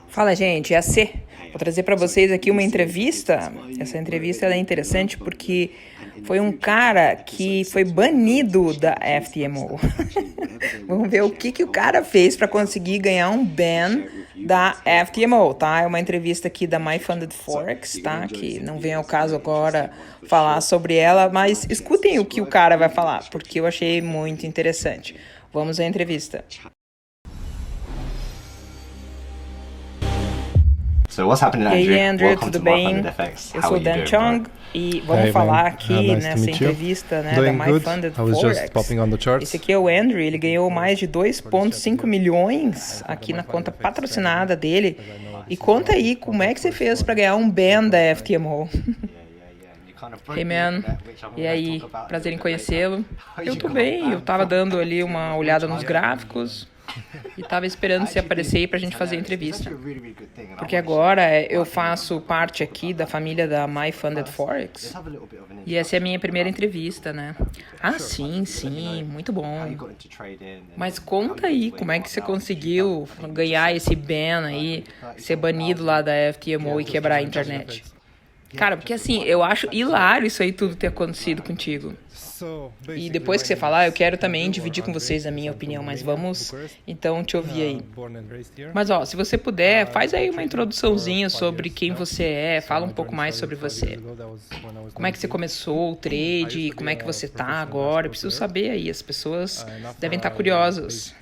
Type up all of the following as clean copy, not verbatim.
Fala, gente, é a C. Vou trazer para vocês aqui uma entrevista. Essa entrevista ela é interessante porque foi um cara que foi banido da FTMO. Vamos ver o que o cara fez para conseguir ganhar um ban da FTMO, tá? É uma entrevista aqui da MyFunded Forex, tá? Que não vem ao caso agora falar sobre ela, mas escutem o que o cara vai falar, porque eu achei muito interessante. Vamos à entrevista. So what's happening, Andrew? E aí, Andrew, Welcome tudo to bem? MyFunded FX. Eu How sou are you Dan doing, Chong bro? e vamos Hey, falar man. aqui Nice to nessa meet you. entrevista, né, da Doing good. MyFunded I was just Forex. popping on the charts. Esse aqui é o Andrew, ele ganhou mais de 2,5 milhões aqui na conta patrocinada dele. E conta aí como é que você fez para ganhar um ban da FTMO. Hey, man. E aí, prazer em conhecê-lo. Eu tô bem, eu tava dando ali uma olhada nos gráficos e tava esperando você aparecer aí pra gente fazer a entrevista. Porque agora eu faço parte aqui da família da MyFunded Forex e essa é a minha primeira entrevista, né? Ah, sim, muito bom. Mas conta aí como é que você conseguiu ganhar esse ban aí, ser banido lá da FTMO e quebrar a internet. Cara, porque assim, eu acho hilário isso aí tudo ter acontecido contigo. E depois que você falar, eu quero também dividir com vocês a minha opinião, mas vamos então te ouvir aí. Mas ó, se você puder, faz aí uma introduçãozinha sobre quem você é, fala um pouco mais sobre você. Como é que você começou o trade, como é que você tá agora, eu preciso saber aí, as pessoas devem estar curiosas.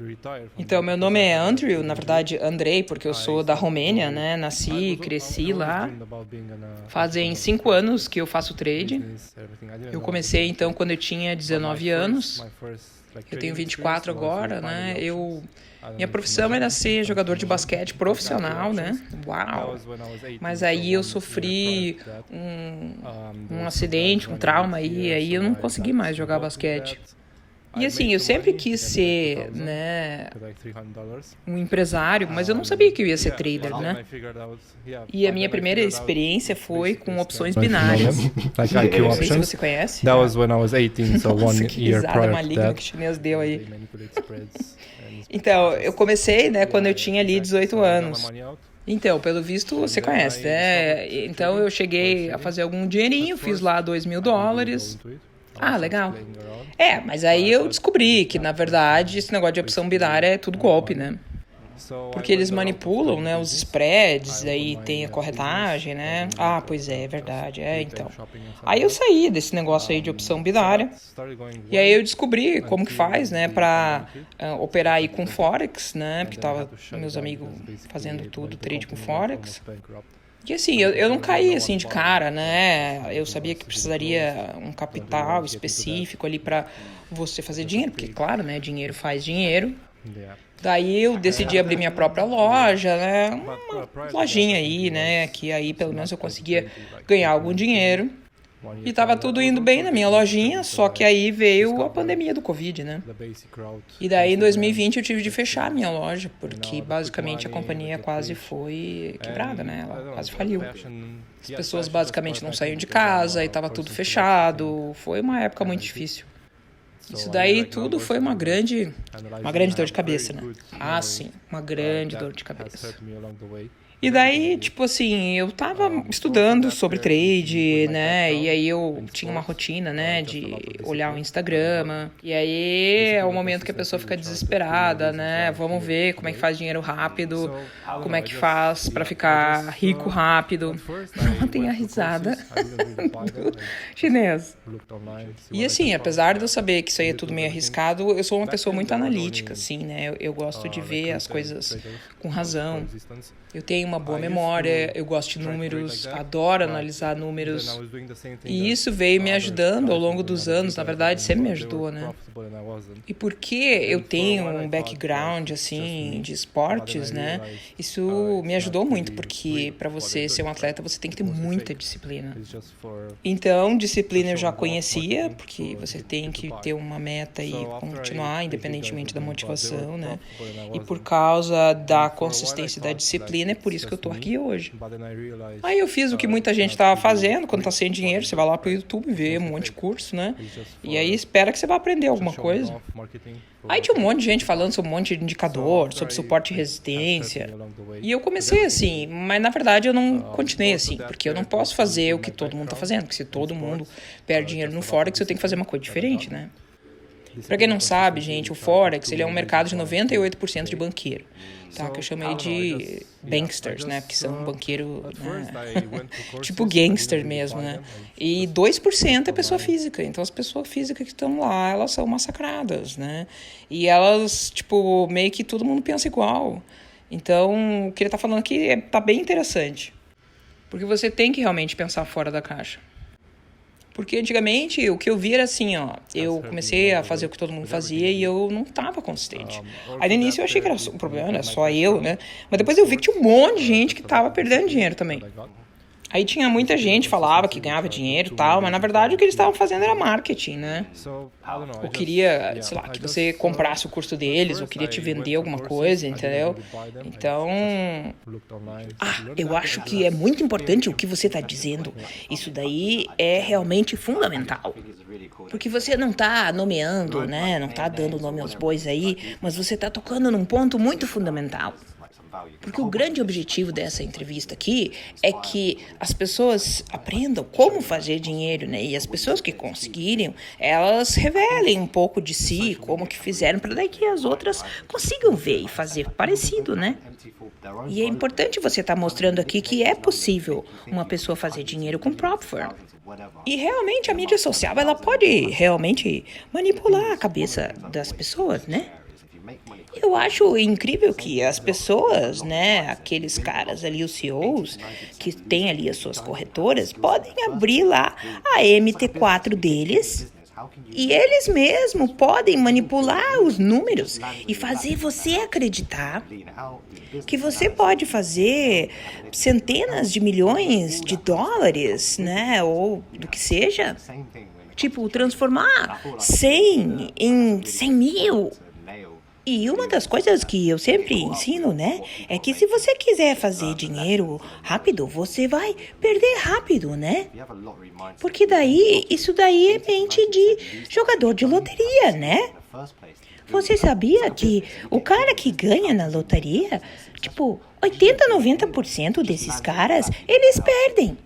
Então, meu nome é Andrew, na verdade Andrei, porque eu sou da Romênia, né, nasci e cresci lá. Fazem 5 anos que eu faço trade. Eu comecei então quando eu tinha 19 anos. Eu tenho 24 agora, né? Minha profissão era ser jogador de basquete profissional, né? Uau! Mas aí eu sofri um acidente, um trauma aí eu não consegui mais jogar basquete. E assim, eu sempre quis ser, né, um empresário, mas eu não sabia que eu ia ser trader, né? E a minha primeira experiência foi com opções binárias. Like IQ Não sei se options. você conhece. That was when I was 18, so Nossa, one que year risada prior to maligna que o that. chinês deu aí. Então, eu comecei, né, quando eu tinha ali 18 anos. Então, pelo visto, você conhece, né? Então, eu cheguei a fazer algum dinheirinho, fiz lá $2.000. Ah, legal. Mas aí eu descobri que, na verdade, esse negócio de opção binária é tudo golpe, né? Porque eles manipulam, né, os spreads, aí tem a corretagem, né? Ah, pois é verdade, então. Aí eu saí desse negócio aí de opção binária, e aí eu descobri como que faz, né, pra operar aí com Forex, né? Porque tava meus amigos fazendo tudo, trade com Forex. E assim, eu não caí assim de cara, né? Eu sabia que precisaria um capital específico ali para você fazer dinheiro, porque claro, né, dinheiro faz dinheiro. Daí eu decidi abrir minha própria loja, né? Uma lojinha aí, né, que aí pelo menos eu conseguia ganhar algum dinheiro. E tava tudo indo bem na minha lojinha, só que aí veio a pandemia do Covid, né? E daí em 2020 eu tive de fechar a minha loja, porque basicamente a companhia quase foi quebrada, né? Ela quase faliu. As pessoas basicamente não saíam de casa e tava tudo fechado. Foi uma época muito difícil. Isso daí tudo foi uma grande dor de cabeça, né? Ah, sim, uma grande dor de cabeça. E daí, tipo assim, eu tava estudando sobre trade, né? E aí eu tinha uma rotina, né, de olhar o Instagram. E aí é o momento que a pessoa fica desesperada, né? Vamos ver como é que faz dinheiro rápido, como é que faz pra ficar rico rápido. Não tem a risada do chinês. E assim, apesar de eu saber que isso aí é tudo meio arriscado, eu sou uma pessoa muito analítica, assim, né? Eu gosto de ver as coisas com razão. Eu tenho uma boa memória, eu gosto de números, adoro analisar números. E isso veio me ajudando ao longo dos anos, na verdade sempre me ajudou, né? E porque eu tenho um background, assim, de esportes, né? Isso me ajudou muito, porque para você ser um atleta, você tem que ter muita disciplina. Então, disciplina eu já conhecia, porque você tem que ter uma meta e continuar, independentemente da motivação, né? E por causa da consistência da disciplina, é por isso que eu tô aqui hoje. Aí eu fiz o que muita gente tava fazendo, quando tá sem dinheiro, você vai lá pro YouTube, vê um monte de curso, né? E aí espera que você vai aprender alguma coisa. Aí tinha um monte de gente falando sobre um monte de indicador, sobre suporte e resistência. E eu comecei assim, mas na verdade eu não continuei assim, porque eu não posso fazer o que todo mundo tá fazendo, porque se todo mundo perde dinheiro no Forex, eu tenho que fazer uma coisa diferente, né? Pra quem não sabe, gente, o Forex, ele é um mercado de 98% de banqueiro, tá? Que eu chamo aí de banksters, né? Que são banqueiro, né? Tipo gangster mesmo, né? E 2% é pessoa física. Então, as pessoas físicas que estão lá, elas são massacradas, né? E elas, tipo, meio que todo mundo pensa igual. Então, o que ele tá falando aqui tá bem interessante. Porque você tem que realmente pensar fora da caixa. Porque antigamente o que eu via era assim, ó, eu comecei a fazer o que todo mundo fazia e eu não estava consistente. Aí no início eu achei que era o problema, era só eu, né? Mas depois eu vi que tinha um monte de gente que estava perdendo dinheiro também. Aí tinha muita gente que falava que ganhava dinheiro e tal, mas na verdade o que eles estavam fazendo era marketing, né? Ou queria, sei lá, que você comprasse o curso deles, ou queria te vender alguma coisa, entendeu? Então, eu acho que é muito importante o que você está dizendo. Isso daí é realmente fundamental. Porque você não está nomeando, né? Não está dando nome aos bois aí, mas você está tocando num ponto muito fundamental. Porque o grande objetivo dessa entrevista aqui é que as pessoas aprendam como fazer dinheiro, né? E as pessoas que conseguirem, elas revelem um pouco de si, como que fizeram, para daí que as outras consigam ver e fazer parecido, né? E é importante você estar mostrando aqui que é possível uma pessoa fazer dinheiro com prop firm. E realmente a mídia social, ela pode realmente manipular a cabeça das pessoas, né? Eu acho incrível que as pessoas, né, aqueles caras ali, os CEOs, que têm ali as suas corretoras, podem abrir lá a MT4 deles e eles mesmos podem manipular os números e fazer você acreditar que você pode fazer centenas de milhões de dólares, né, ou do que seja, tipo, transformar 100 em 100 mil. E uma das coisas que eu sempre ensino, né, é que se você quiser fazer dinheiro rápido, você vai perder rápido, né? Porque daí, isso daí é mente de jogador de loteria, né? Você sabia que o cara que ganha na loteria, tipo, 80, 90% desses caras, eles perdem.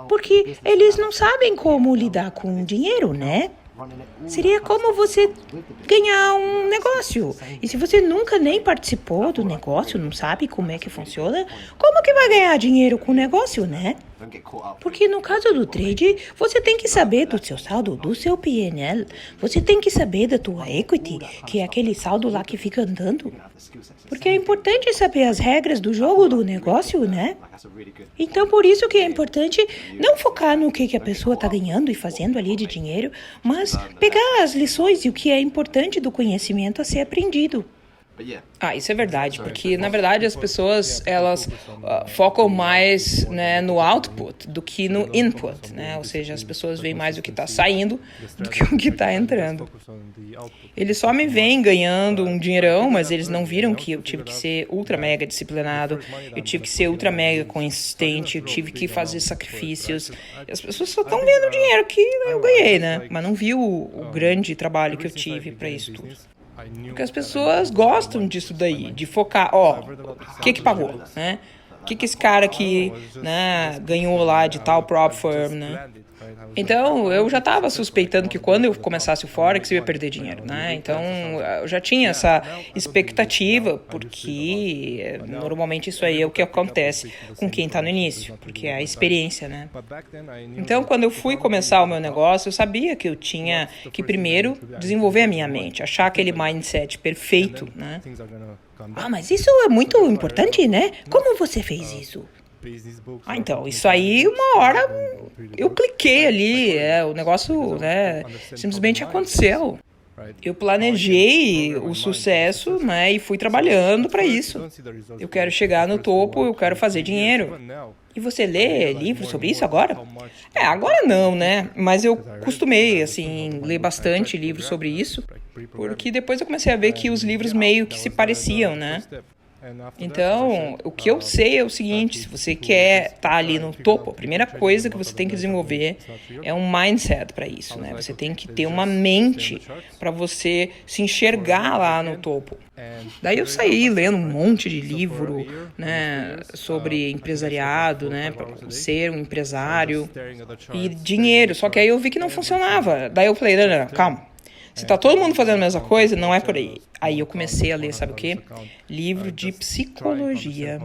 Porque eles não sabem como lidar com o dinheiro, né? Seria como você ganhar um negócio. E se você nunca nem participou do negócio, não sabe como é que funciona, como que vai ganhar dinheiro com o negócio, né? Porque no caso do trade, você tem que saber do seu saldo, do seu P&L. Você tem que saber da tua equity, que é aquele saldo lá que fica andando. Porque é importante saber as regras do jogo do negócio, né? Então, por isso que é importante não focar no que a pessoa está ganhando e fazendo ali de dinheiro, mas pegar as lições e o que é importante do conhecimento a ser aprendido. Isso é verdade, porque na verdade as pessoas elas focam mais, né, no output do que no input, né? Ou seja, as pessoas veem mais o que está saindo do que o que está entrando. Eles só me veem ganhando um dinheirão, mas eles não viram que eu tive que ser ultra mega disciplinado, eu tive que ser ultra mega consistente, eu tive que fazer sacrifícios. E as pessoas só estão vendo o dinheiro que eu ganhei, né? Mas não viu o grande trabalho que eu tive para isso tudo. Porque as pessoas gostam disso daí, de focar, o que pagou, né? O que esse cara aqui, né, ganhou lá de tal prop firm, né? Então, eu já estava suspeitando que quando eu começasse o Forex eu ia perder dinheiro, né? Então, eu já tinha essa expectativa, porque normalmente isso aí é o que acontece com quem está no início, porque é a experiência, né? Então, quando eu fui começar o meu negócio, eu sabia que eu tinha que primeiro desenvolver a minha mente, achar aquele mindset perfeito, né? Mas isso é muito importante, né? Como você fez isso? Então, isso aí, uma hora eu cliquei ali, o negócio, né, simplesmente aconteceu. Eu planejei o sucesso, né, e fui trabalhando para isso. Eu quero chegar no topo, eu quero fazer dinheiro. E você lê livros sobre isso agora? Agora não, né? Mas eu costumei, assim, ler bastante livros sobre isso, porque depois eu comecei a ver que os livros meio que se pareciam, né? Então, o que eu sei é o seguinte, se você quer estar ali no topo, a primeira coisa que você tem que desenvolver é um mindset para isso, né? Você tem que ter uma mente para você se enxergar lá no topo. Daí eu saí lendo um monte de livro, né, sobre empresariado, né, para ser um empresário e dinheiro, só que aí eu vi que não funcionava. Daí eu falei, não, calma. Se tá todo mundo fazendo a mesma coisa, não é por aí. Aí eu comecei a ler, sabe o quê? Livro de psicologia.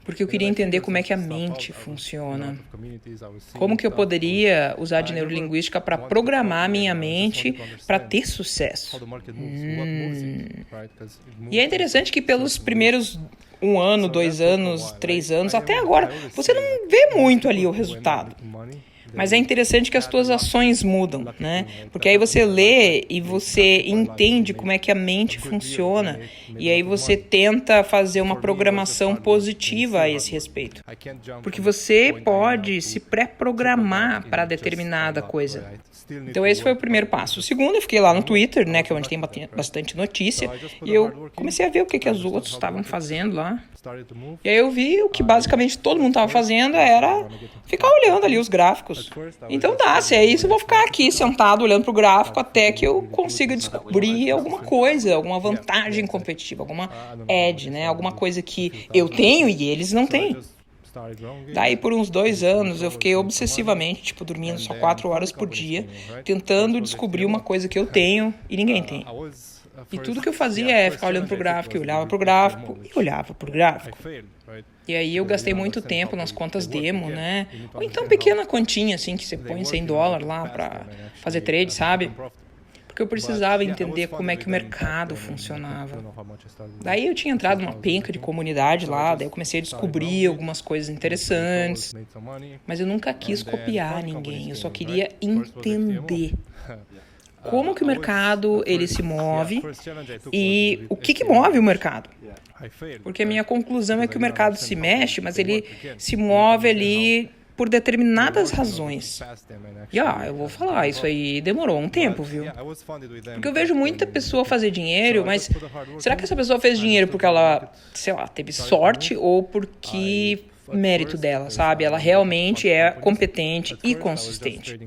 Porque eu queria entender como é que a mente funciona. Como que eu poderia usar de neurolinguística para programar a minha mente para ter sucesso. E é interessante que pelos primeiros 1 ano, 2 anos, 3 anos, até agora, você não vê muito ali o resultado. Mas é interessante que as tuas ações mudam, né? Porque aí você lê e você entende como é que a mente funciona. E aí você tenta fazer uma programação positiva a esse respeito. Porque você pode se pré-programar para determinada coisa. Então esse foi o primeiro passo. O segundo, eu fiquei lá no Twitter, né, que é onde tem bastante notícia, e eu comecei a ver o que os outros estavam fazendo lá. E aí eu vi o que basicamente todo mundo estava fazendo era ficar olhando ali os gráficos. Então se é isso, eu vou ficar aqui sentado olhando pro gráfico até que eu consiga descobrir alguma coisa, alguma vantagem competitiva, alguma edge, né, alguma coisa que eu tenho e eles não têm. Daí por uns 2 anos eu fiquei obsessivamente, dormindo só 4 horas por dia, tentando descobrir uma coisa que eu tenho e ninguém tem. E tudo que eu fazia é ficar olhando pro gráfico, eu olhava pro gráfico e olhava pro gráfico. E aí eu gastei muito tempo nas contas demo, né? Ou então pequena continha, assim, que você põe $100 lá pra fazer trade, sabe? Porque eu precisava entender como é que o mercado funcionava. Daí eu tinha entrado numa penca de comunidade lá, daí eu comecei a descobrir algumas coisas interessantes. Mas eu nunca quis copiar ninguém, eu só queria entender como que o mercado ele se move e o que move o mercado. Porque a minha conclusão é que o mercado se mexe, mas ele se move ali por determinadas razões. E eu vou falar, isso aí demorou um tempo, viu? Porque eu vejo muita pessoa fazer dinheiro, mas será que essa pessoa fez dinheiro porque ela, sei lá, teve sorte ou porque mérito dela, sabe? Ela realmente é competente e consistente.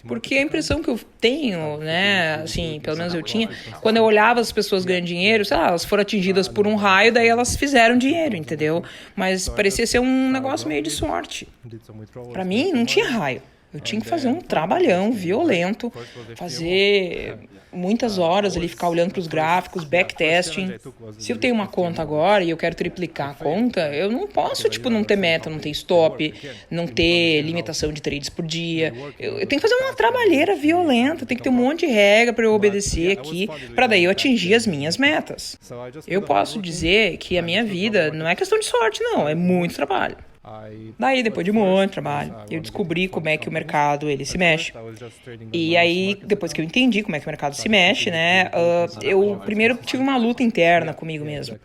Porque a impressão que eu tenho, né, assim, pelo menos eu tinha, quando eu olhava as pessoas ganhando dinheiro, sei lá, elas foram atingidas por um raio, daí elas fizeram dinheiro, entendeu? Mas parecia ser um negócio meio de sorte. Pra mim, não tinha raio. Eu tinha que fazer um trabalhão violento, fazer muitas horas ali, ficar olhando para os gráficos, backtesting. Se eu tenho uma conta agora e eu quero triplicar a conta, eu não posso, não ter meta, não ter stop, não ter limitação de trades por dia. Eu tenho que fazer uma trabalheira violenta, tem que ter um monte de regra para eu obedecer aqui, para daí eu atingir as minhas metas. Eu posso dizer que a minha vida não é questão de sorte, não, é muito trabalho. Daí, depois de muito trabalho, eu descobri como é que o mercado ele se mexe. E aí, depois que eu entendi como é que o mercado se mexe, né, eu primeiro tive uma luta interna comigo mesmo.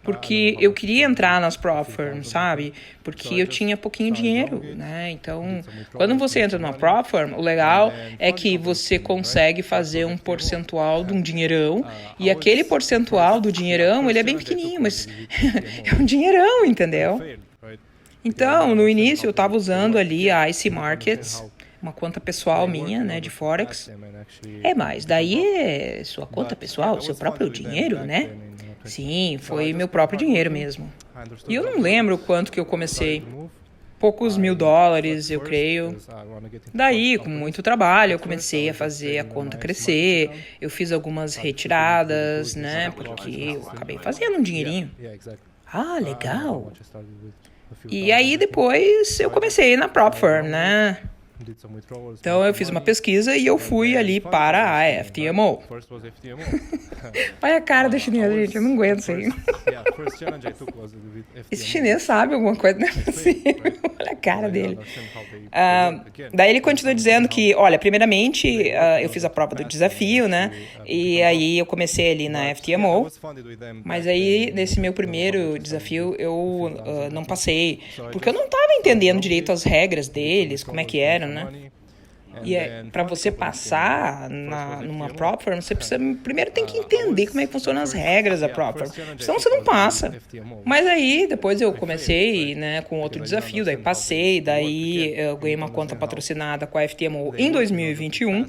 Porque eu queria entrar nas prop firms, sabe? Porque eu tinha pouquinho dinheiro, né? Então, quando você entra numa prop firm, o legal é que você consegue fazer um percentual de um dinheirão, e aquele percentual do dinheirão, ele é bem pequenininho, mas é um dinheirão, entendeu? Então, no início eu estava usando ali a IC Markets, uma conta pessoal minha, né, de Forex. Mas daí é sua conta pessoal, seu próprio dinheiro, né? Sim, foi meu próprio dinheiro mesmo. E eu não lembro quanto que eu comecei. Poucos $1.000, eu creio. Daí, com muito trabalho, eu comecei a fazer a conta crescer. Eu fiz algumas retiradas, né, porque eu acabei fazendo um dinheirinho. Legal. E aí depois eu comecei na prop firm, né? Então eu fiz uma pesquisa e eu fui ali para a FTMO. Olha a cara do chinês, gente, eu não aguento isso aí. Esse chinês sabe alguma coisa, não é possível. Olha a cara dele. Daí ele continua dizendo que, olha, primeiramente eu fiz a prova do desafio, né? E aí eu comecei ali na FTMO. Mas aí nesse meu primeiro desafio eu não passei, porque eu não estava entendendo direito as regras deles, como é que eram, né? E para você passar numa prop firm, você precisa primeiro tem que entender como é que funcionam as regras da prop firm, senão você não passa. Mas aí depois eu comecei, né, com outro desafio, daí passei, daí eu ganhei uma conta patrocinada com a FTMO em 2021.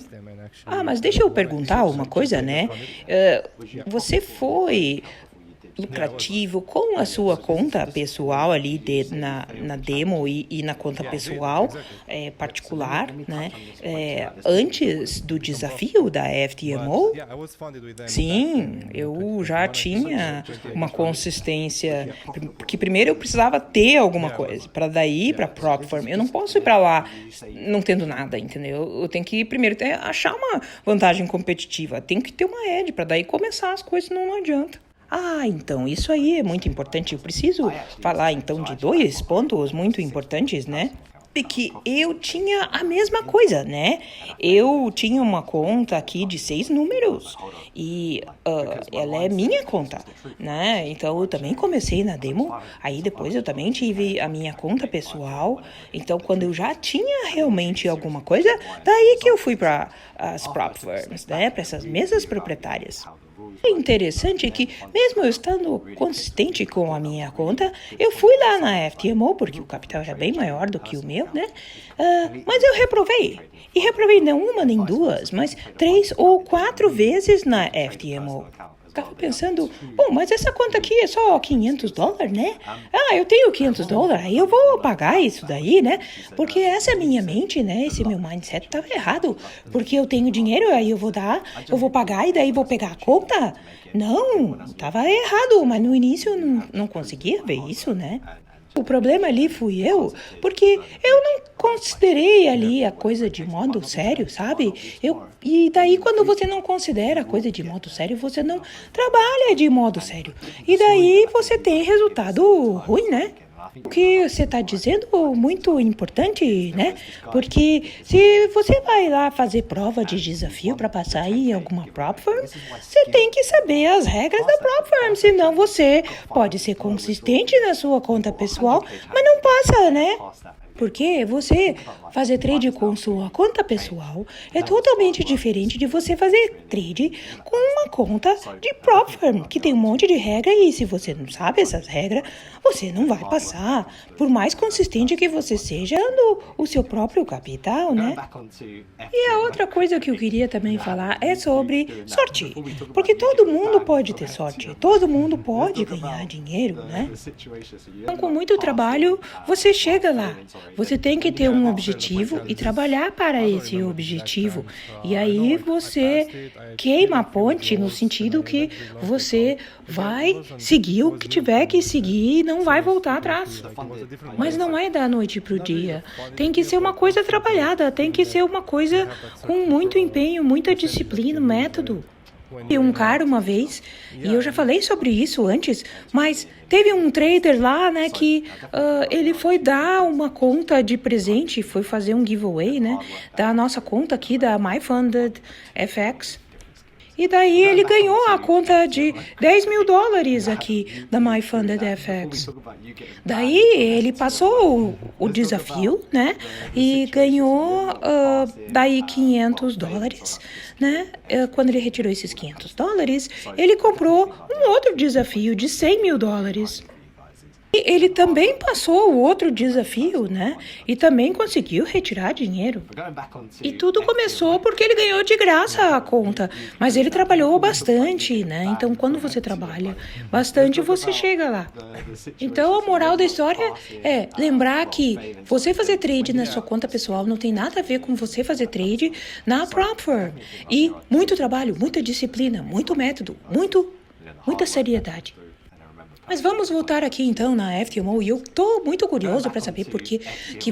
Mas deixa eu perguntar uma coisa, né? Você foi lucrativo com a sua conta pessoal ali na demo e na conta pessoal particular, né? Antes do desafio da FTMO? Sim, eu já tinha uma consistência, porque primeiro eu precisava ter alguma coisa, para daí para prop firm. Eu não posso ir para lá não tendo nada, entendeu? Eu tenho que primeiro achar uma vantagem competitiva, tem que ter uma edge, para daí começar as coisas, não adianta. Então, isso aí é muito importante. Eu preciso falar, então, de 2 pontos muito importantes, né? Que eu tinha a mesma coisa, né? Eu tinha uma conta aqui de 6 números e ela é minha conta, né? Então, eu também comecei na demo, aí depois eu também tive a minha conta pessoal. Então, quando eu já tinha realmente alguma coisa, daí que eu fui para as prop firms, né? Para essas mesas proprietárias. É interessante que, mesmo eu estando consistente com a minha conta, eu fui lá na FTMO, porque o capital era bem maior do que o meu, né? Mas eu reprovei. E reprovei não uma nem duas, mas 3 ou 4 vezes na FTMO. Estava pensando, mas essa conta aqui é só $500, né? Eu tenho $500, aí eu vou pagar isso daí, né? Porque essa é a minha mente, né? Esse meu mindset estava errado. Porque eu tenho dinheiro, aí eu vou pagar e daí vou pegar a conta? Não, estava errado, mas no início eu não conseguia ver isso, né? O problema ali fui eu, porque eu não considerei ali a coisa de modo sério, sabe? E daí, quando você não considera a coisa de modo sério, você não trabalha de modo sério. E daí você tem resultado ruim, né? O que você está dizendo é muito importante, né? Porque se você vai lá fazer prova de desafio para passar em alguma prop firm, você tem que saber as regras da prop firm, senão você pode ser consistente na sua conta pessoal, mas não passa, né? Porque você fazer trade com sua conta pessoal é totalmente diferente de você fazer trade com uma conta de prop firm, que tem um monte de regra e se você não sabe essas regras, você não vai passar, por mais consistente que você seja no seu próprio capital, né? E a outra coisa que eu queria também falar é sobre sorte, porque todo mundo pode ter sorte, todo mundo pode ganhar dinheiro, né? Então, com muito trabalho, você chega lá. Você tem que ter um objetivo e trabalhar para esse objetivo. E aí você queima a ponte no sentido que você vai seguir o que tiver que seguir e não vai voltar atrás. Mas não é da noite para o dia. Tem que ser uma coisa trabalhada, tem que ser uma coisa com muito empenho, muita disciplina, método. E um cara uma vez, e eu já falei sobre isso antes, mas teve um trader lá, né, que ele foi dar uma conta de presente, foi fazer um giveaway, né, da nossa conta aqui, da MyFunded FX. E daí ele ganhou a conta de $10.000 aqui da MyFunded FX. Daí ele passou o desafio, né? E ganhou daí $500, né? Quando ele retirou esses $500, ele comprou um outro desafio de $100.000. E ele também passou o outro desafio, né? E também conseguiu retirar dinheiro. E tudo começou porque ele ganhou de graça a conta. Mas ele trabalhou bastante, né? Então, quando você trabalha bastante, você chega lá. Então, a moral da história é lembrar que você fazer trade na sua conta pessoal não tem nada a ver com você fazer trade na prop firm. E muito trabalho, muita disciplina, muito método, muita seriedade. Mas vamos voltar aqui então na FTMO e eu tô muito curioso para saber por que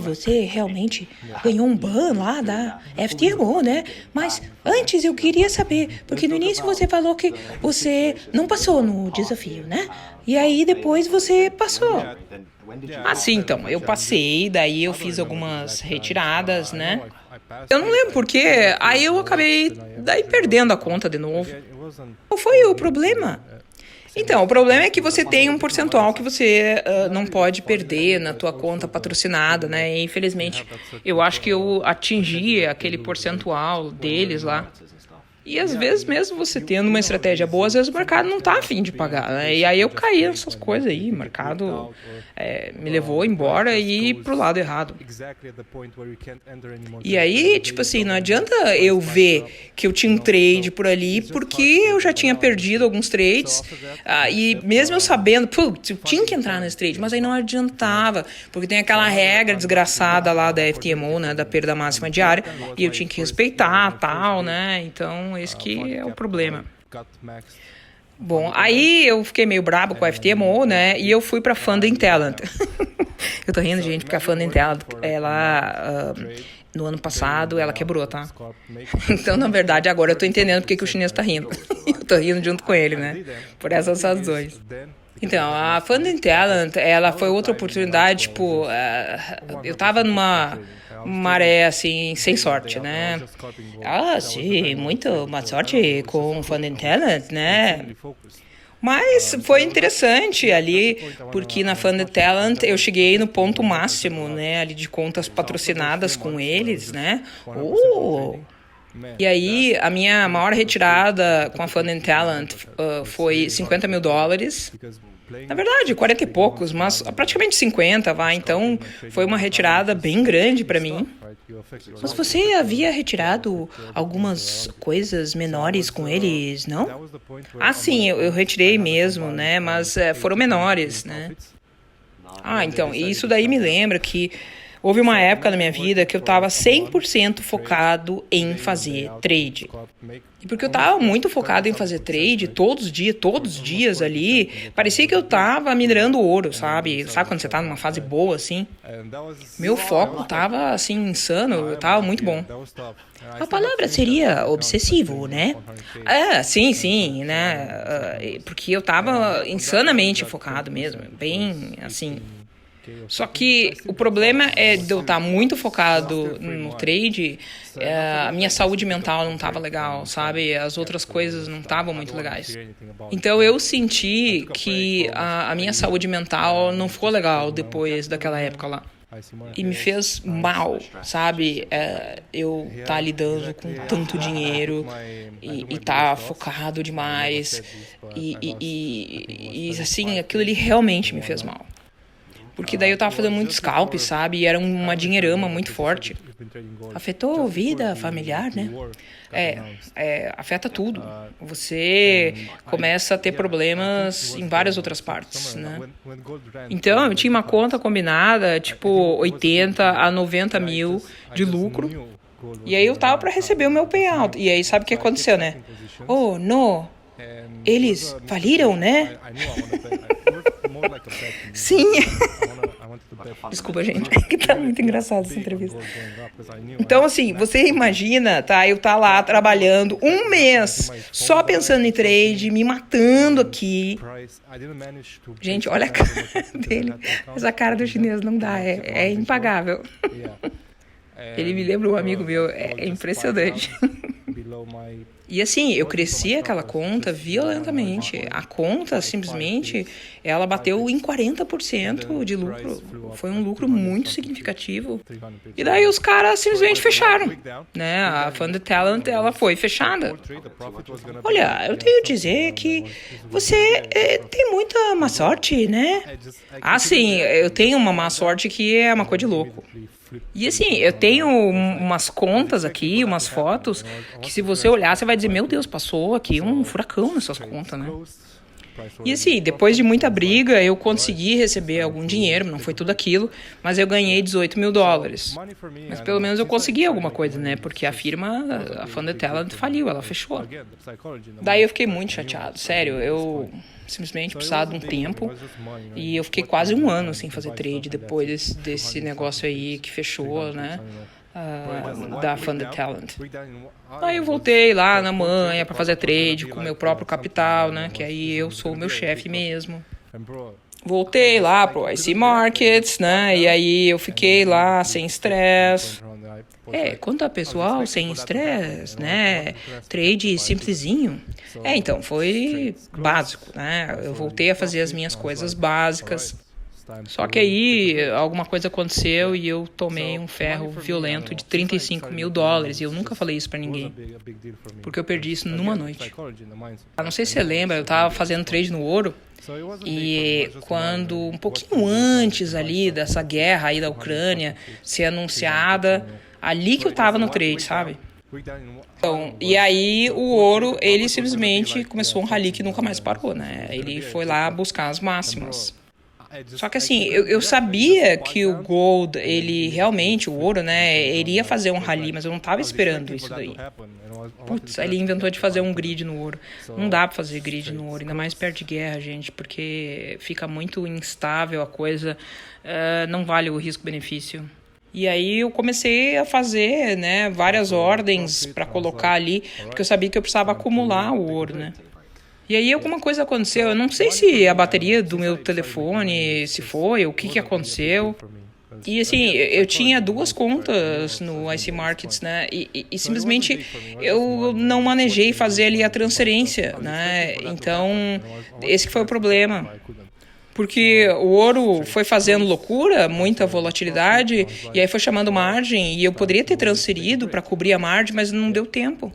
você realmente ganhou um ban lá da FTMO, né? Mas antes eu queria saber, porque no início você falou que você não passou no desafio, né? E aí depois você passou. Sim, então, eu passei, daí eu fiz algumas retiradas, né? Eu não lembro porque aí eu acabei daí perdendo a conta de novo. Qual foi o problema? Então, o problema é que você tem um percentual que você não pode perder na tua conta patrocinada, né? E, infelizmente, eu acho que eu atingi aquele percentual deles lá. E às vezes, mesmo você tendo uma estratégia boa, às vezes o mercado não tá afim de pagar, né? E aí eu caí nessas coisas aí, o mercado me levou embora e ir pro lado errado. E aí, tipo assim, não adianta eu ver que eu tinha um trade por ali, porque eu já tinha perdido alguns trades, e mesmo eu sabendo, putz, eu tinha que entrar nesse trade, mas aí não adiantava, porque tem aquela regra desgraçada lá da FTMO, né, da perda máxima diária, e eu tinha que respeitar, tal, né, então esse que é o problema. Bom, aí eu fiquei meio brabo com a FTMO, né, e eu fui pra Funding Talent. Eu tô rindo, gente, porque a Funding Talent, ela, no ano passado, ela quebrou, tá? Então, na verdade, agora eu tô entendendo porque que o chinês tá rindo. Eu tô rindo junto com ele, né, por essas razões. Então, a Funding Talent, ela foi outra oportunidade, tipo, eu tava numa maré, assim, sem sorte, né? Sim, muito má sorte com Funding Talent, né? Mas foi interessante ali, porque na Funded Talent eu cheguei no ponto máximo, né, ali de contas patrocinadas com eles, né? E aí, a minha maior retirada com a Funded Talent foi $50 mil. Na verdade, 40 e poucos, mas praticamente 50, vai. Então, foi uma retirada bem grande para mim. Mas você havia retirado algumas coisas menores com eles, não? Sim, eu retirei mesmo, né? Mas foram menores, né? Então, isso daí me lembra que houve uma época na minha vida que eu estava 100% focado em fazer trade. E porque eu estava muito focado em fazer trade todos os dias ali, parecia que eu estava minerando ouro, sabe? Sabe quando você está numa fase boa, assim? Meu foco estava, assim, insano, estava muito bom. A palavra seria obsessivo, né? Sim, né? Porque eu estava insanamente focado mesmo, bem, assim... Só que o problema é de eu estar muito focado no trade, a minha saúde mental não estava legal, sabe? As outras coisas não estavam muito legais. Então eu senti que a minha saúde mental não ficou legal depois daquela época lá. E me fez mal, sabe? Eu tá lidando com tanto dinheiro e tá focado demais. E assim, aquilo ali realmente me fez mal. Porque daí eu tava fazendo muito scalp, sabe? E era uma dinheirama muito forte. Afetou a vida familiar, né? Afeta tudo. Você começa a ter problemas em várias outras partes, né? Então, eu tinha uma conta combinada, tipo, 80 a 90 mil de lucro. E aí eu tava pra receber o meu payout. E aí, sabe o que aconteceu, né? Oh, não. Eles faliram, né? Sim. Desculpa, gente, que tá muito engraçado essa entrevista. Então, assim, você imagina, tá? Eu tá lá trabalhando um mês, só pensando em trade, me matando aqui. Gente, olha a cara dele. Essa cara do chinês não dá, é impagável. Ele me lembra um amigo meu, é impressionante. E assim, eu cresci aquela conta violentamente. A conta, simplesmente, ela bateu em 40% de lucro. Foi um lucro muito significativo. E daí os caras simplesmente fecharam, né? A Funded Talent, ela foi fechada. Olha, eu tenho que dizer que você tem muita má sorte, né? Sim, eu tenho uma má sorte que é uma coisa de louco. E assim, eu tenho umas contas aqui, umas fotos, que se você olhar, você vai dizer, meu Deus, passou aqui um furacão nessas contas, né? E assim, depois de muita briga, eu consegui receber algum dinheiro, não foi tudo aquilo, mas eu ganhei $18 mil. Mas pelo menos eu consegui alguma coisa, né? Porque a firma, a Funded Talent, faliu, ela fechou. Daí eu fiquei muito chateado, sério, eu simplesmente precisava de um tempo e eu fiquei quase um ano sem fazer trade depois desse negócio aí que fechou, né? Da Funded Talent. Aí eu voltei lá na manhã para fazer trade com o meu próprio capital, né? Que aí eu sou o meu chefe mesmo. Voltei lá pro IC Markets, né? E aí eu fiquei lá sem estresse. Quanto a pessoal, sem estresse, né? Trade simplesinho. Então, foi básico, né? Eu voltei a fazer as minhas coisas básicas. Só que aí alguma coisa aconteceu e eu tomei um ferro violento de $35 mil. E eu nunca falei isso pra ninguém, porque eu perdi isso numa noite. Não sei se você lembra, eu tava fazendo trade no ouro. E quando, um pouquinho antes ali dessa guerra aí da Ucrânia ser anunciada, ali que eu tava no trade, sabe? Então, e aí o ouro, ele simplesmente começou um rally que nunca mais parou, né? Ele foi lá buscar as máximas. Só que assim, eu sabia que o gold, ele realmente, o ouro, né, iria fazer um rally, mas eu não tava esperando isso daí. Putz, aí ele inventou de fazer um grid no ouro. Não dá pra fazer grid no ouro, ainda mais perto de guerra, gente, porque fica muito instável a coisa, não vale o risco-benefício. E aí eu comecei a fazer, né, várias ordens para colocar ali, porque eu sabia que eu precisava acumular o ouro, né. E aí alguma coisa aconteceu, eu não sei se a bateria do meu telefone se foi, o que aconteceu. E assim, eu tinha 2 contas no IC Markets, né, e simplesmente eu não manejei fazer ali a transferência, né, então esse que foi o problema. Porque o ouro foi fazendo loucura, muita volatilidade, e aí foi chamando margem, e eu poderia ter transferido para cobrir a margem, mas não deu tempo.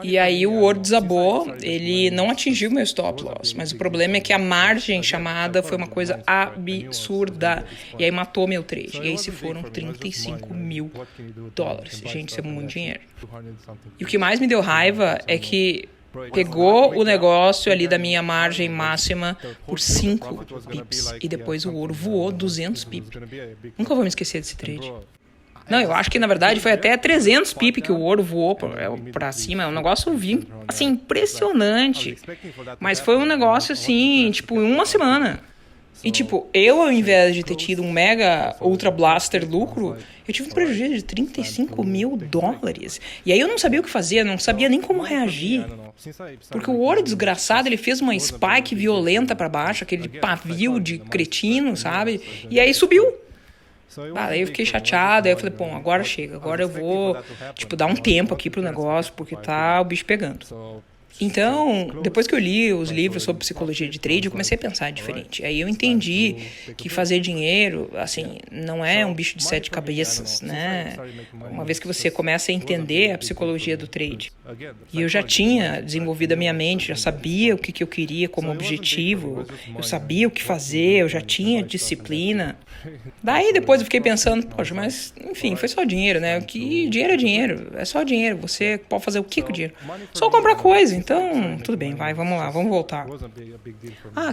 E aí o ouro desabou, ele não atingiu meu stop loss, mas o problema é que a margem chamada foi uma coisa absurda, e aí matou meu trade, e aí se foram $35 mil. Gente, isso é muito dinheiro. E o que mais me deu raiva é que pegou o negócio ali da minha margem máxima por 5 pips, e depois o ouro voou 200 pips. Nunca vou me esquecer desse trade. Não, eu acho que na verdade foi até 300 pip que o ouro voou pra cima. É um negócio, assim, impressionante. Mas foi um negócio, assim, tipo, em uma semana. E, tipo, eu ao invés de ter tido um mega ultra blaster lucro, eu tive um prejuízo de $35 mil. E aí eu não sabia o que fazer, não sabia nem como reagir. Porque o ouro desgraçado, ele fez uma spike violenta pra baixo, aquele pavio de cretino, sabe? E aí subiu. Aí eu fiquei chateado, aí eu falei, bom, agora chega, agora eu vou, tipo, dar um tempo aqui pro negócio, porque tá o bicho pegando. Então, depois que eu li os livros sobre psicologia de trade, eu comecei a pensar diferente. Aí eu entendi que fazer dinheiro, assim, não é um bicho de 7 cabeças, né? Uma vez que você começa a entender a psicologia do trade. E eu já tinha desenvolvido a minha mente, já sabia o que eu queria como objetivo, eu sabia o que fazer, eu já tinha disciplina. Daí depois eu fiquei pensando, poxa, mas enfim, foi só dinheiro, né? Que dinheiro é dinheiro, é só dinheiro, você pode fazer o que com o dinheiro? Só comprar coisa, então tudo bem, vamos lá, vamos voltar.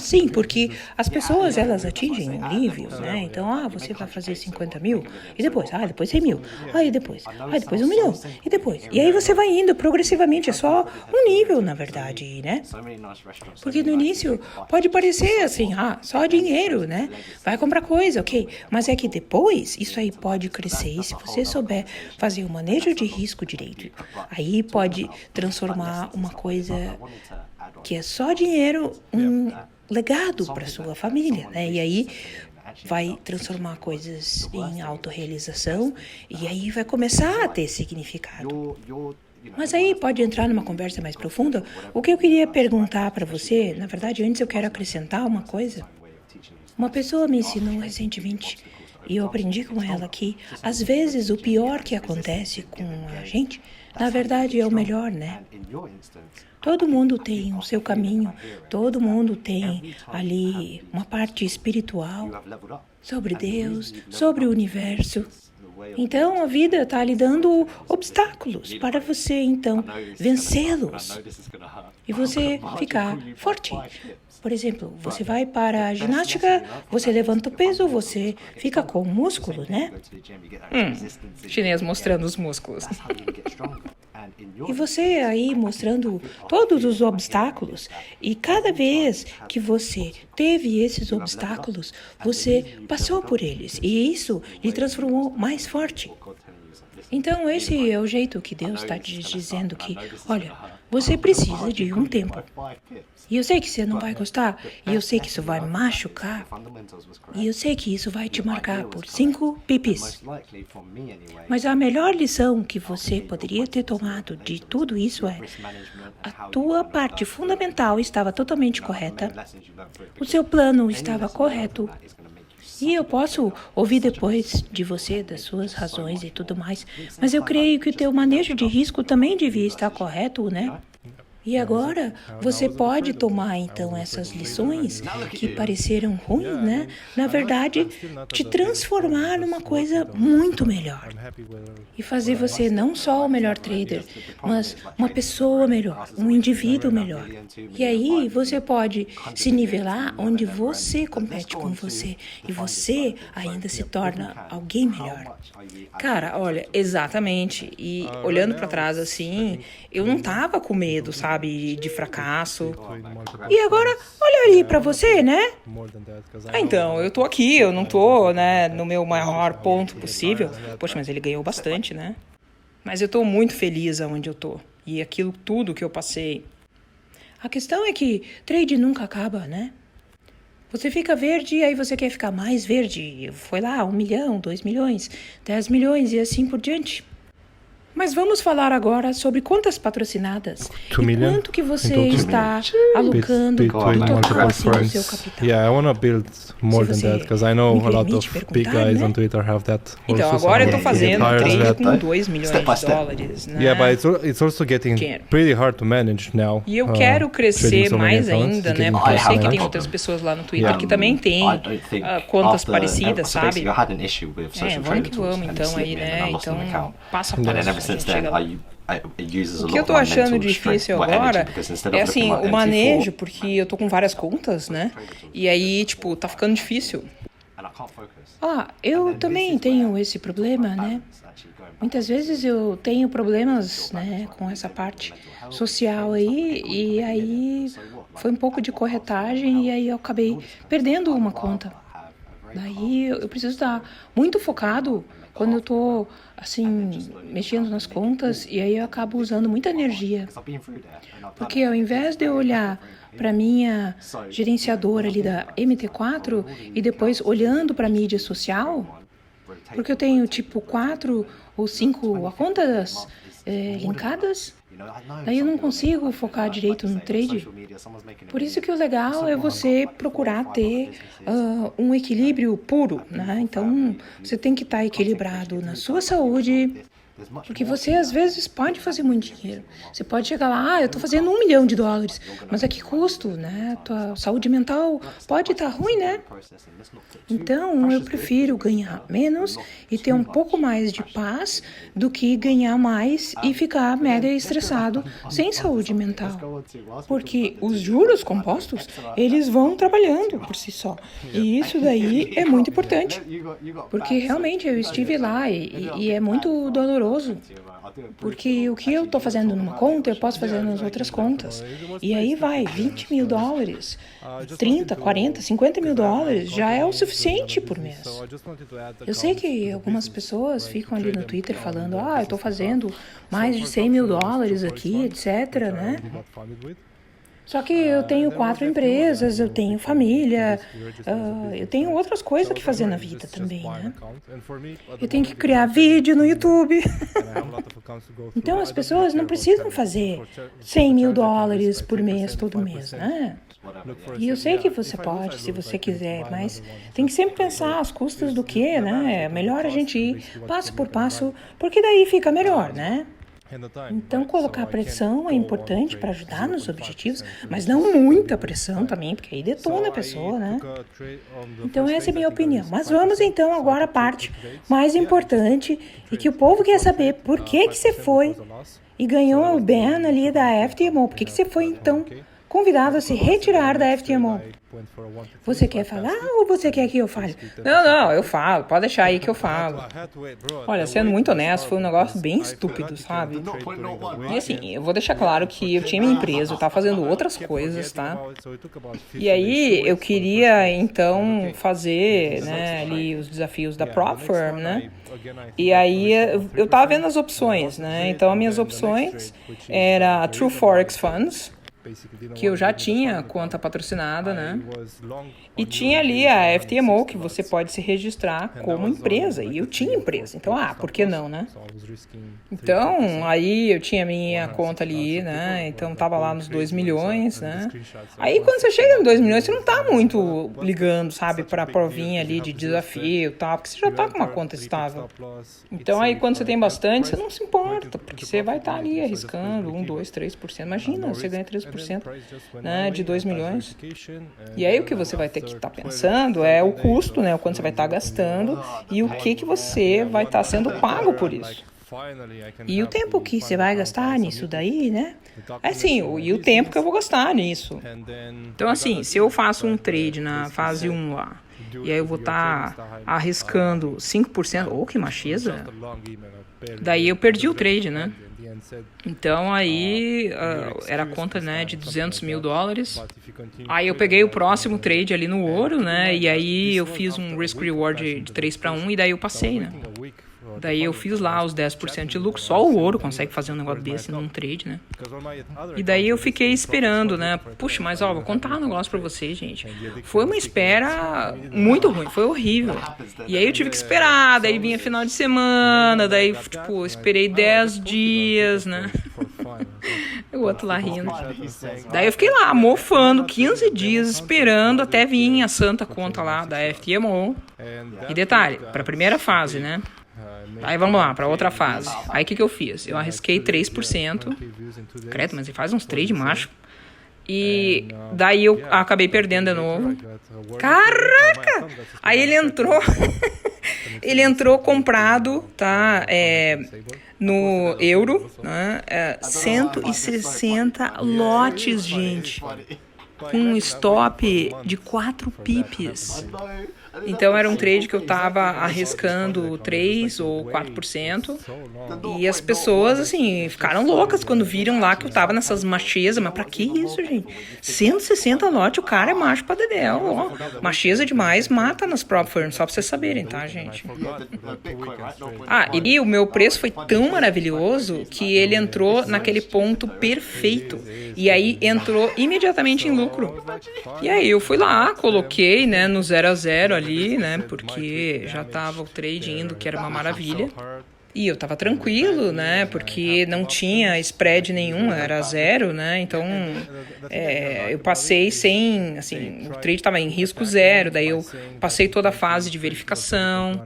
Sim, porque as pessoas, elas atingem níveis, né? Então, você vai fazer 50 mil, e depois 100 mil, e depois 1 milhão, e depois. E aí você vai indo progressivamente, é só um nível, na verdade, né? Porque no início pode parecer assim, só dinheiro, né? Vai comprar coisa, ok. Mas é que depois, isso aí pode crescer, e se você souber fazer o manejo de risco direito, aí pode transformar uma coisa que é só dinheiro, um legado para sua família, né? E aí vai transformar coisas em autorrealização, e aí vai começar a ter significado. Mas aí pode entrar numa conversa mais profunda. O que eu queria perguntar para você, na verdade, antes eu quero acrescentar uma coisa. Uma pessoa me ensinou recentemente, e eu aprendi com ela que, às vezes, o pior que acontece com a gente, na verdade, é o melhor, né? Todo mundo tem o seu caminho, todo mundo tem ali uma parte espiritual sobre Deus, sobre o universo. Então, a vida está lhe dando obstáculos para você, então, vencê-los e você ficar forte. Por exemplo, você vai para a ginástica, você levanta o peso, você fica com músculo, né? Chinês mostrando os músculos. E você aí mostrando todos os obstáculos. E cada vez que você teve esses obstáculos, você passou por eles. E isso lhe transformou mais forte. Então, esse é o jeito que Deus está te dizendo que, olha, Você precisa de um tempo. E eu sei que você não vai gostar, e eu sei que isso vai machucar, e eu sei que isso vai te marcar por 5 pipis. Mas a melhor lição que você poderia ter tomado de tudo isso é: a tua parte fundamental estava totalmente correta, o seu plano estava correto, e eu posso ouvir depois de você, das suas razões e tudo mais, mas eu creio que o teu manejo de risco também devia estar correto, né? E agora você pode tomar então essas lições que pareceram ruins, né? Na verdade, te transformar numa coisa muito melhor. E fazer você não só o melhor trader, mas uma pessoa melhor, um indivíduo melhor. E aí você pode se nivelar onde você compete com você e você ainda se torna alguém melhor. Cara, olha, exatamente. E olhando pra trás assim, eu não tava com medo, sabe, de fracasso. E agora, olha ali pra você, né? Então, eu tô aqui, eu não tô, né, no meu maior ponto possível. Poxa, mas ele ganhou bastante, né? Mas eu tô muito feliz aonde eu tô. E aquilo tudo que eu passei. A questão é que trade nunca acaba, né? Você fica verde e aí você quer ficar mais verde. Foi lá 1 milhão, 2 milhões, 10 milhões e assim por diante. Mas vamos falar agora sobre contas patrocinadas e quanto que você está alocando total assim no seu capital. Yeah, I want to build more than that because I know a lot of big guys on Twitter have that. Então, agora eu estou fazendo trade com 2 milhões de dólares, né? Yeah, but it's also getting pretty hard to manage now. E eu quero crescer mais ainda, né? Porque eu sei que tem outras pessoas lá no Twitter que também têm contas parecidas, sabe? Vamos que vamos então aí, né? Então, passa a passo. O que eu tô achando difícil agora é assim, o manejo, porque eu tô com várias contas, né? E aí, tipo, tá ficando difícil. Eu também tenho esse problema, né? Muitas vezes eu tenho problemas, né, com essa parte social aí, e aí foi um pouco de corretagem e aí eu acabei perdendo uma conta. Daí eu preciso estar muito focado quando eu tô, assim, mexendo nas contas, e aí eu acabo usando muita energia. Porque ao invés de eu olhar para minha gerenciadora ali da MT4 e depois olhando para a mídia social, porque eu tenho tipo 4 ou 5 contas linkadas, daí eu não consigo focar direito no trade. Por isso que o legal é você procurar ter um equilíbrio puro, né? Então, você tem que estar equilibrado na sua saúde, porque você às vezes pode fazer muito dinheiro. Você pode chegar lá, eu estou fazendo $1 milhão, mas a que custo, né? Tua saúde mental pode estar ruim, né? Então, eu prefiro ganhar menos e ter um pouco mais de paz do que ganhar mais e ficar mega estressado sem saúde mental. Porque os juros compostos, eles vão trabalhando por si só. E isso daí é muito importante. Porque realmente eu estive lá e é muito doloroso. Porque o que eu estou fazendo numa conta, eu posso fazer nas outras contas. E aí vai, $20 mil, 30, 40, 50 mil dólares já é o suficiente por mês. Eu sei que algumas pessoas ficam ali no Twitter falando, eu estou fazendo mais de $100 mil aqui, etc, né? Só que eu tenho 4 empresas, eu tenho família, eu tenho outras coisas que fazer na vida também, né? Eu tenho que criar vídeo no YouTube. Então as pessoas não precisam fazer $100 mil por mês, todo mês, né? E eu sei que você pode, se você quiser, mas tem que sempre pensar as custas do quê, né? É melhor a gente ir passo por passo, porque daí fica melhor, né? Então, colocar pressão é importante para ajudar nos objetivos, mas não muita pressão também, porque aí detona a pessoa, né? Então, essa é a minha opinião. Mas vamos então agora à parte mais importante e que o povo quer saber por que você foi e ganhou o ban ali da FTMO. Por que você foi, então, convidado a se retirar da FTMO? Você quer falar ou você quer que eu fale? Não, eu falo. Pode deixar aí que eu falo. Olha, sendo muito honesto, foi um negócio bem estúpido, sabe? E assim, eu vou deixar claro que eu tinha minha empresa, eu tava fazendo outras coisas, tá? E aí, eu queria, então, fazer, né, ali os desafios da Prop Firm, né? E aí, eu tava vendo as opções, né? Então, as minhas opções era a True Forex Funds, que eu já tinha conta patrocinada, né? E tinha ali a FTMO, que você pode se registrar como empresa. E eu tinha empresa. Então, por que não, né? Então, aí eu tinha minha conta ali, né? Então, tava lá nos 2 milhões, né? Aí, quando você chega em 2 milhões, você não tá muito ligando, sabe? Pra provinha ali de desafio e tal, porque você já tá com uma conta estável. Então, aí, quando você tem bastante, você não se importa, porque você vai estar ali arriscando 1, 2, 3%. Imagina, você ganha 3%, né, de 2 milhões. E aí, o que você vai ter que estar pensando é o custo, né? O quanto você vai estar gastando e o que você vai estar sendo pago por isso. E o tempo que você vai gastar nisso daí, né? E o tempo que eu vou gastar nisso. Então, assim, se eu faço um trade na fase 1 lá, e aí eu vou estar arriscando 5%, que macheza. Daí eu perdi o trade, né? Então aí era a conta, né, de $200 mil. Aí eu peguei o próximo trade ali no ouro, né? E aí eu fiz um risk reward de 3-1 e daí eu passei, né? Daí eu fiz lá os 10% de lucro. Só o ouro consegue fazer um negócio desse num trade, né? E daí eu fiquei esperando, né? Puxa, mas vou contar um negócio pra vocês, gente. Foi uma espera muito ruim, foi horrível. E aí eu tive que esperar, daí vinha final de semana, daí, tipo, eu esperei 10 dias, né? O outro lá rindo. Daí eu fiquei lá, mofando, 15 dias, esperando até vir a santa conta lá da FTMO. E detalhe, pra primeira fase, né? Aí vamos lá, pra outra fase. Aí o que eu fiz? Eu arrisquei 3%. Credo, mas ele faz uns trade macho. E daí eu acabei perdendo de novo. Caraca! Aí ele entrou. Ele entrou comprado, tá? No euro, né? 160 lotes, gente. Com um stop de 4 pips. Então era um trade que eu tava arriscando 3 ou 4%. E as pessoas, assim, ficaram loucas quando viram lá que eu tava nessas machezas. Mas pra que isso, gente? 160 lote, o cara é macho pra dedéu, ó. Macheza demais, mata nas prop firms, só pra vocês saberem, tá, gente? E o meu preço foi tão maravilhoso que ele entrou naquele ponto perfeito. E aí entrou imediatamente em lucro. E aí eu fui lá, coloquei, né, no 0 a 0 ali, né, porque já tava o trade indo, que era uma maravilha. E eu tava tranquilo, né, porque não tinha spread nenhum, era 0, né, então eu passei sem, assim, o trade tava em risco 0, daí eu passei toda a fase de verificação,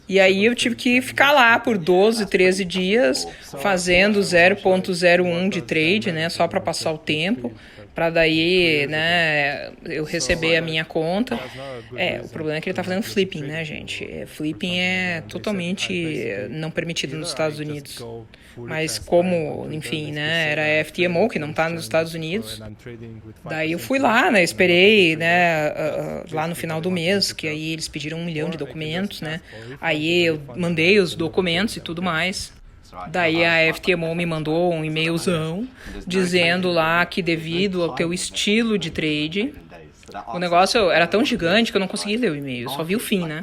e aí eu tive que ficar lá por 12, 13 dias fazendo 0.01 de trade, né, só para passar o tempo, para daí, né, eu receber a minha conta. O problema é que ele tá fazendo flipping, né, gente? Flipping é totalmente não permitido nos Estados Unidos. Mas como, enfim, né, era a FTMO, que não tá nos Estados Unidos, daí eu fui lá, né, esperei, né, lá no final do mês, que aí eles pediram 1 milhão de documentos, né, aí eu mandei os documentos e tudo mais. Daí a FTMO me mandou um e-mailzão dizendo lá que devido ao teu estilo de trade, o negócio era tão gigante que eu não consegui ler o e-mail, eu só vi o fim, né?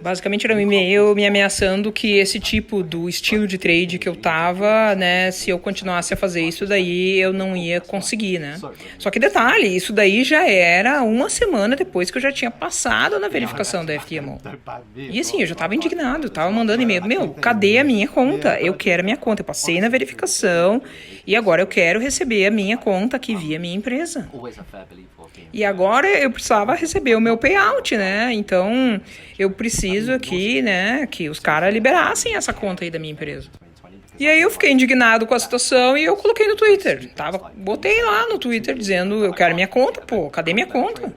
Basicamente era um e-mail me ameaçando que esse tipo do estilo de trade que eu tava, né, se eu continuasse a fazer isso daí, eu não ia conseguir, né? Só que detalhe, isso daí já era 1 semana depois que eu já tinha passado na verificação da FTMO. E assim, eu já tava indignado, eu tava mandando e-mail, cadê a minha conta? Eu quero a minha conta, eu passei na verificação e agora eu quero receber a minha conta aqui via minha empresa. E agora eu precisava receber o meu payout, né? Então eu preciso aqui, né, que os caras liberassem essa conta aí da minha empresa. E aí eu fiquei indignado com a situação e eu coloquei no Twitter. Botei lá no Twitter dizendo, eu quero minha conta, cadê minha conta?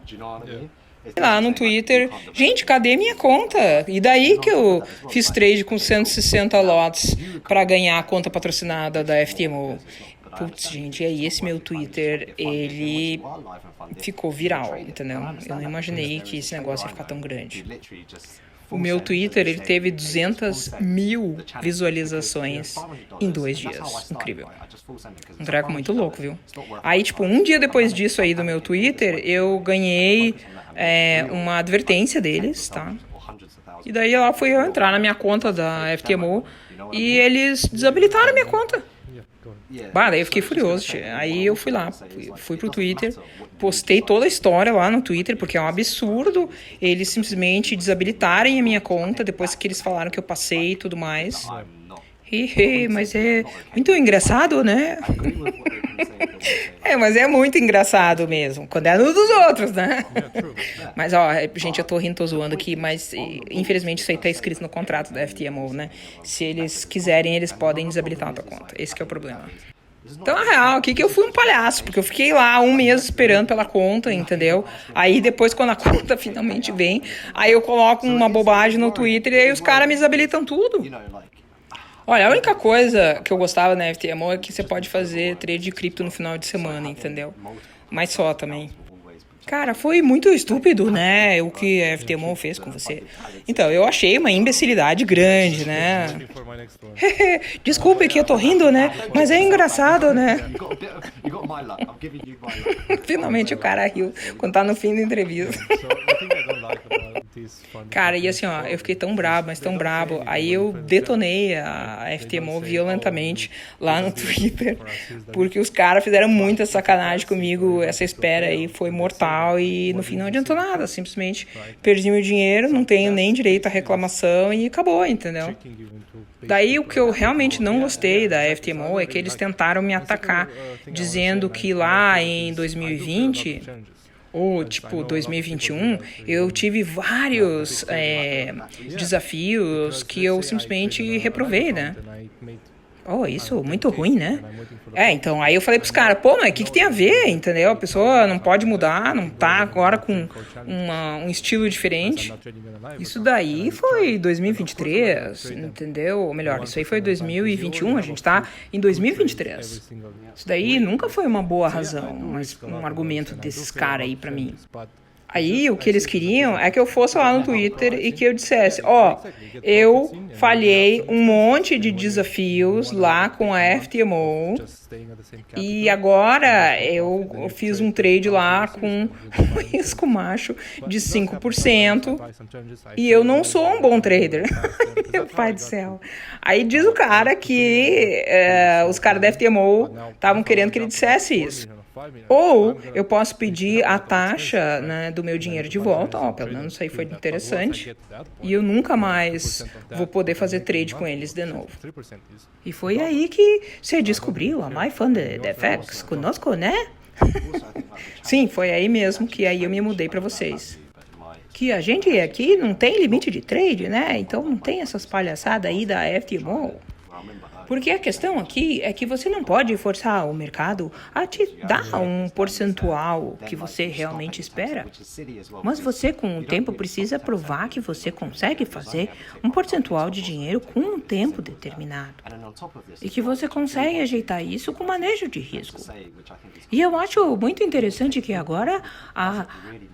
Lá no Twitter, gente, cadê minha conta? E daí que eu fiz trade com 160 lotes para ganhar a conta patrocinada da FTMO. Putz, gente, e aí esse meu Twitter, ele ficou viral, entendeu? Eu não imaginei que esse negócio ia ficar tão grande. O meu Twitter, ele teve 200 mil visualizações em 2 dias. Incrível. Um treco muito louco, viu? Aí, tipo, um dia depois disso aí do meu Twitter, eu ganhei uma advertência deles, tá? E daí lá fui eu entrar na minha conta da FTMO e eles desabilitaram a minha conta. Bah, daí eu fiquei furioso, tia. Aí eu fui lá, fui pro Twitter, postei toda a história lá no Twitter, porque é um absurdo eles simplesmente desabilitarem a minha conta depois que eles falaram que eu passei e tudo mais. Mas é muito engraçado, né? Mas é muito engraçado mesmo, quando é no dos outros, né? Mas, ó, gente, eu tô rindo, tô zoando aqui, mas infelizmente isso aí tá escrito no contrato da FTMO, né? Se eles quiserem, eles podem desabilitar a tua conta. Esse que é o problema. Então, na real, aqui que eu fui um palhaço, porque eu fiquei lá 1 mês esperando pela conta, entendeu? Aí depois, quando a conta finalmente vem, aí eu coloco uma bobagem no Twitter e aí os caras me desabilitam tudo. Olha, a única coisa que eu gostava na FTMO é que você pode fazer trade de cripto no final de semana, entendeu? Mas só também. Cara, foi muito estúpido, né, o que a FTMO fez com você. Então, eu achei uma imbecilidade grande, né? Desculpe que eu tô rindo, né? Mas é engraçado, né? Finalmente o cara riu quando tá no fim da entrevista. Cara, e assim, ó, eu fiquei tão brabo, mas tão brabo. Aí eu detonei a FTMO violentamente lá no Twitter, porque os caras fizeram muita sacanagem comigo. Essa espera aí foi mortal e no fim não adiantou nada. Simplesmente perdi meu dinheiro, não tenho nem direito à reclamação e acabou, entendeu? Daí o que eu realmente não gostei da FTMO é que eles tentaram me atacar, dizendo que lá em 2020... ou tipo 2021, eu tive vários desafios que eu simplesmente reprovei, né? Oh, isso, muito ruim, né? Então, aí eu falei pros caras, pô, mas o que tem a ver, entendeu? A pessoa não pode mudar, não tá agora com um estilo diferente. Isso daí foi 2023, entendeu? Ou melhor, isso aí foi 2021, a gente tá em 2023. Isso daí nunca foi uma boa razão, mas um argumento desses caras aí pra mim. Aí, o que eles queriam é que eu fosse lá no Twitter e que eu dissesse, eu falhei um monte de desafios lá com a FTMO e agora eu fiz um trade lá com um risco macho de 5% e eu não sou um bom trader. Meu pai do céu. Aí diz o cara que os caras da FTMO estavam querendo que ele dissesse isso. Ou eu posso pedir a taxa, né, do meu dinheiro de volta, pelo menos isso aí foi interessante, e eu nunca mais vou poder fazer trade com eles de novo. E foi aí que você descobriu a MyFundedFX conosco, né? Sim, foi aí mesmo que aí eu me mudei para vocês. Que a gente aqui não tem limite de trade, né? Então não tem essas palhaçadas aí da FTMO. Porque a questão aqui é que você não pode forçar o mercado a te dar um percentual que você realmente espera. Mas você, com o tempo, precisa provar que você consegue fazer um percentual de dinheiro com um tempo determinado. E que você consegue ajeitar isso com manejo de risco. E eu acho muito interessante que agora a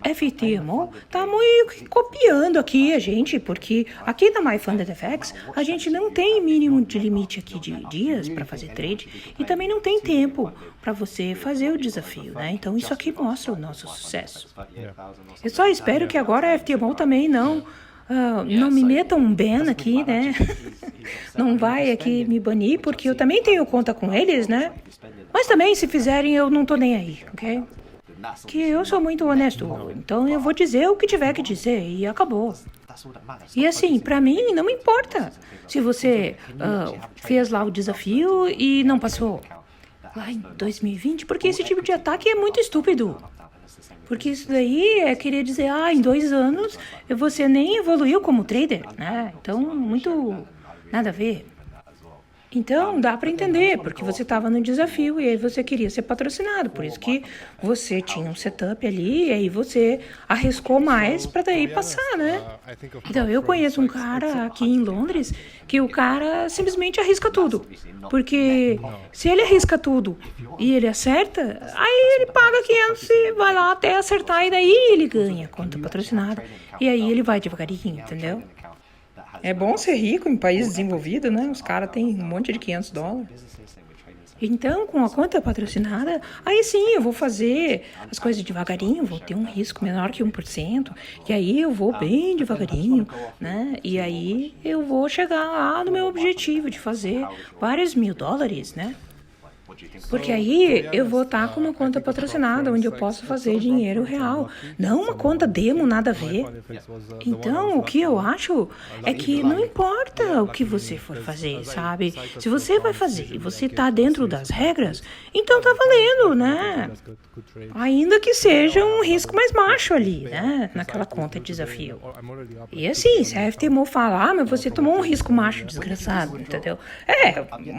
FTMO está muito copiando aqui a gente, porque aqui na MyFundedFX a gente não tem mínimo de limite aqui de dias para fazer trade e também não tem tempo para você fazer o desafio, né? Então isso aqui mostra o nosso sucesso. Eu só espero que agora a FTMO também não me meta um ban aqui, né? Não vai aqui me banir, porque eu também tenho conta com eles, né? Mas também, se fizerem, eu não tô nem aí, ok? Que eu sou muito honesto, então eu vou dizer o que tiver que dizer e acabou. E assim, pra mim, não me importa se você fez lá o desafio e não passou lá em 2020, porque esse tipo de ataque é muito estúpido. Porque isso daí é querer dizer, em 2 anos você nem evoluiu como trader, né? Então, muito nada a ver. Então, dá para entender, porque você estava no desafio e aí você queria ser patrocinado. Por isso que você tinha um setup ali e aí você arriscou mais para daí passar, né? Então, eu conheço um cara aqui em Londres que o cara simplesmente arrisca tudo. Porque se ele arrisca tudo e ele acerta, aí ele paga 500 e vai lá até acertar e daí ele ganha conta patrocinada. E aí ele vai devagarinho, entendeu? É bom ser rico em país desenvolvido, né? Os caras têm um monte de $500. Então, com a conta patrocinada, aí sim eu vou fazer as coisas devagarinho, vou ter um risco menor que 1%, e aí eu vou bem devagarinho, né? E aí eu vou chegar lá no meu objetivo de fazer vários $1.000, né? Porque aí eu vou estar com uma conta patrocinada, onde eu posso fazer dinheiro real. Não uma conta demo, nada a ver. Então, o que eu acho é que não importa o que você for fazer, sabe? Se você vai fazer e você está dentro das regras, então tá valendo, né? Ainda que seja um risco mais baixo ali, né? Naquela conta de desafio. E assim, se a FTMO falar, mas você tomou um risco macho desgraçado, entendeu?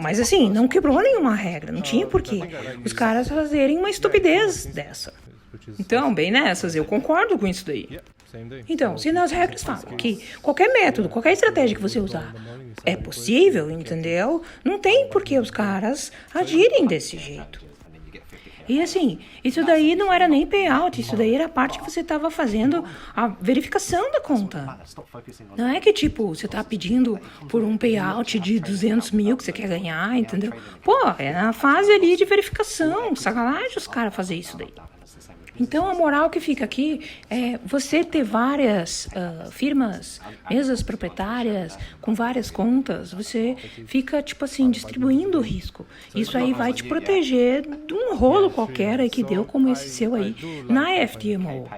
Mas assim, não quebrou nenhuma regra, não tinha por que os caras fazerem uma estupidez dessa. Então, bem nessas, eu concordo com isso daí. Então, se nas regras falam que qualquer método, qualquer estratégia que você usar é possível, entendeu? Não tem por que os caras agirem desse jeito. E assim, isso daí não era nem payout, isso daí era a parte que você estava fazendo a verificação da conta. Não é que tipo, você está pedindo por um payout de 200 mil que você quer ganhar, entendeu? Pô, é na fase ali de verificação, sacanagem os caras fazer isso daí. Então, a moral que fica aqui é você ter várias firmas, mesas proprietárias, com várias contas, você fica, tipo assim, distribuindo o risco. Isso aí vai te proteger de um rolo qualquer aí que deu, como esse seu aí, na FTMO.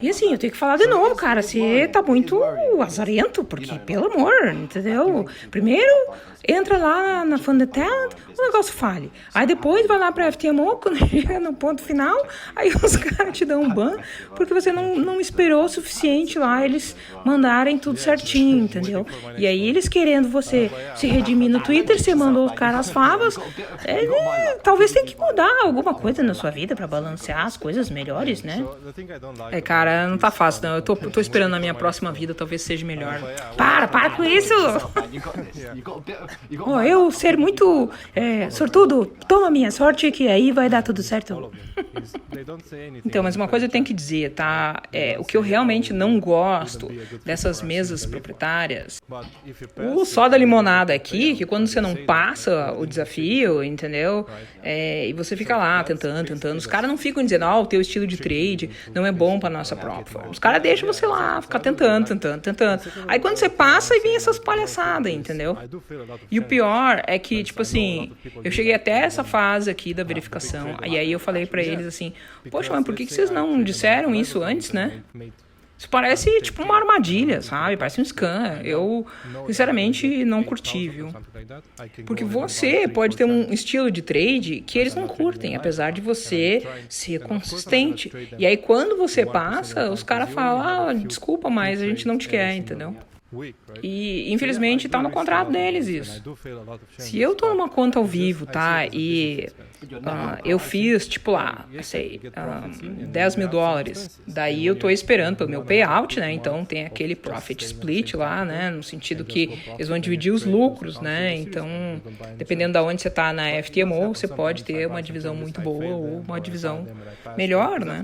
E assim, eu tenho que falar de novo, cara, você tá muito azarento, porque, pelo amor, entendeu? Primeiro, entra lá na Funded Talent, o negócio fale. Aí depois vai lá pra FTMO, quando chega no ponto final, aí os caras te dão um ban, porque você não esperou o suficiente lá, eles mandarem tudo certinho, entendeu? E aí eles querendo você se redimir no Twitter, você mandou os caras as favas, talvez tenha que mudar alguma coisa na sua vida pra balancear as coisas melhores, né? Cara, não tá fácil, não. Eu tô esperando a minha próxima vida, talvez seja melhor. Para com isso! Eu ser muito sortudo, toma minha sorte que aí vai dar tudo certo. Então, mas uma coisa eu tenho que dizer, tá? O que eu realmente não gosto dessas mesas proprietárias, o só da limonada aqui, que quando você não passa o desafio, entendeu? E você fica lá tentando, os caras não ficam dizendo, o teu estilo de trade não é bom pra nossa própria. Os caras deixam você lá, ficar tentando. Aí quando você passa, aí vem essas palhaçadas, entendeu? E o pior é que, tipo assim, eu cheguei até essa fase aqui da verificação, e aí eu falei pra eles assim, poxa, mas por que vocês não disseram isso antes, né? Isso parece tipo uma armadilha, sabe? Parece um scam. Eu, sinceramente, não curti, viu? Porque você pode ter um estilo de trade que eles não curtem, apesar de você ser consistente. E aí, quando você passa, os caras falam, desculpa, mas a gente não te quer, entendeu? E, infelizmente, tá no contrato deles isso. Se eu tô numa conta ao vivo, tá? E eu fiz, tipo lá, sei, $10.000. Daí eu tô esperando pelo meu payout, né? Então tem aquele profit split lá, né? No sentido que eles vão dividir os lucros, né? Então, dependendo de onde você tá na FTMO, você pode ter uma divisão muito boa ou uma divisão melhor, né?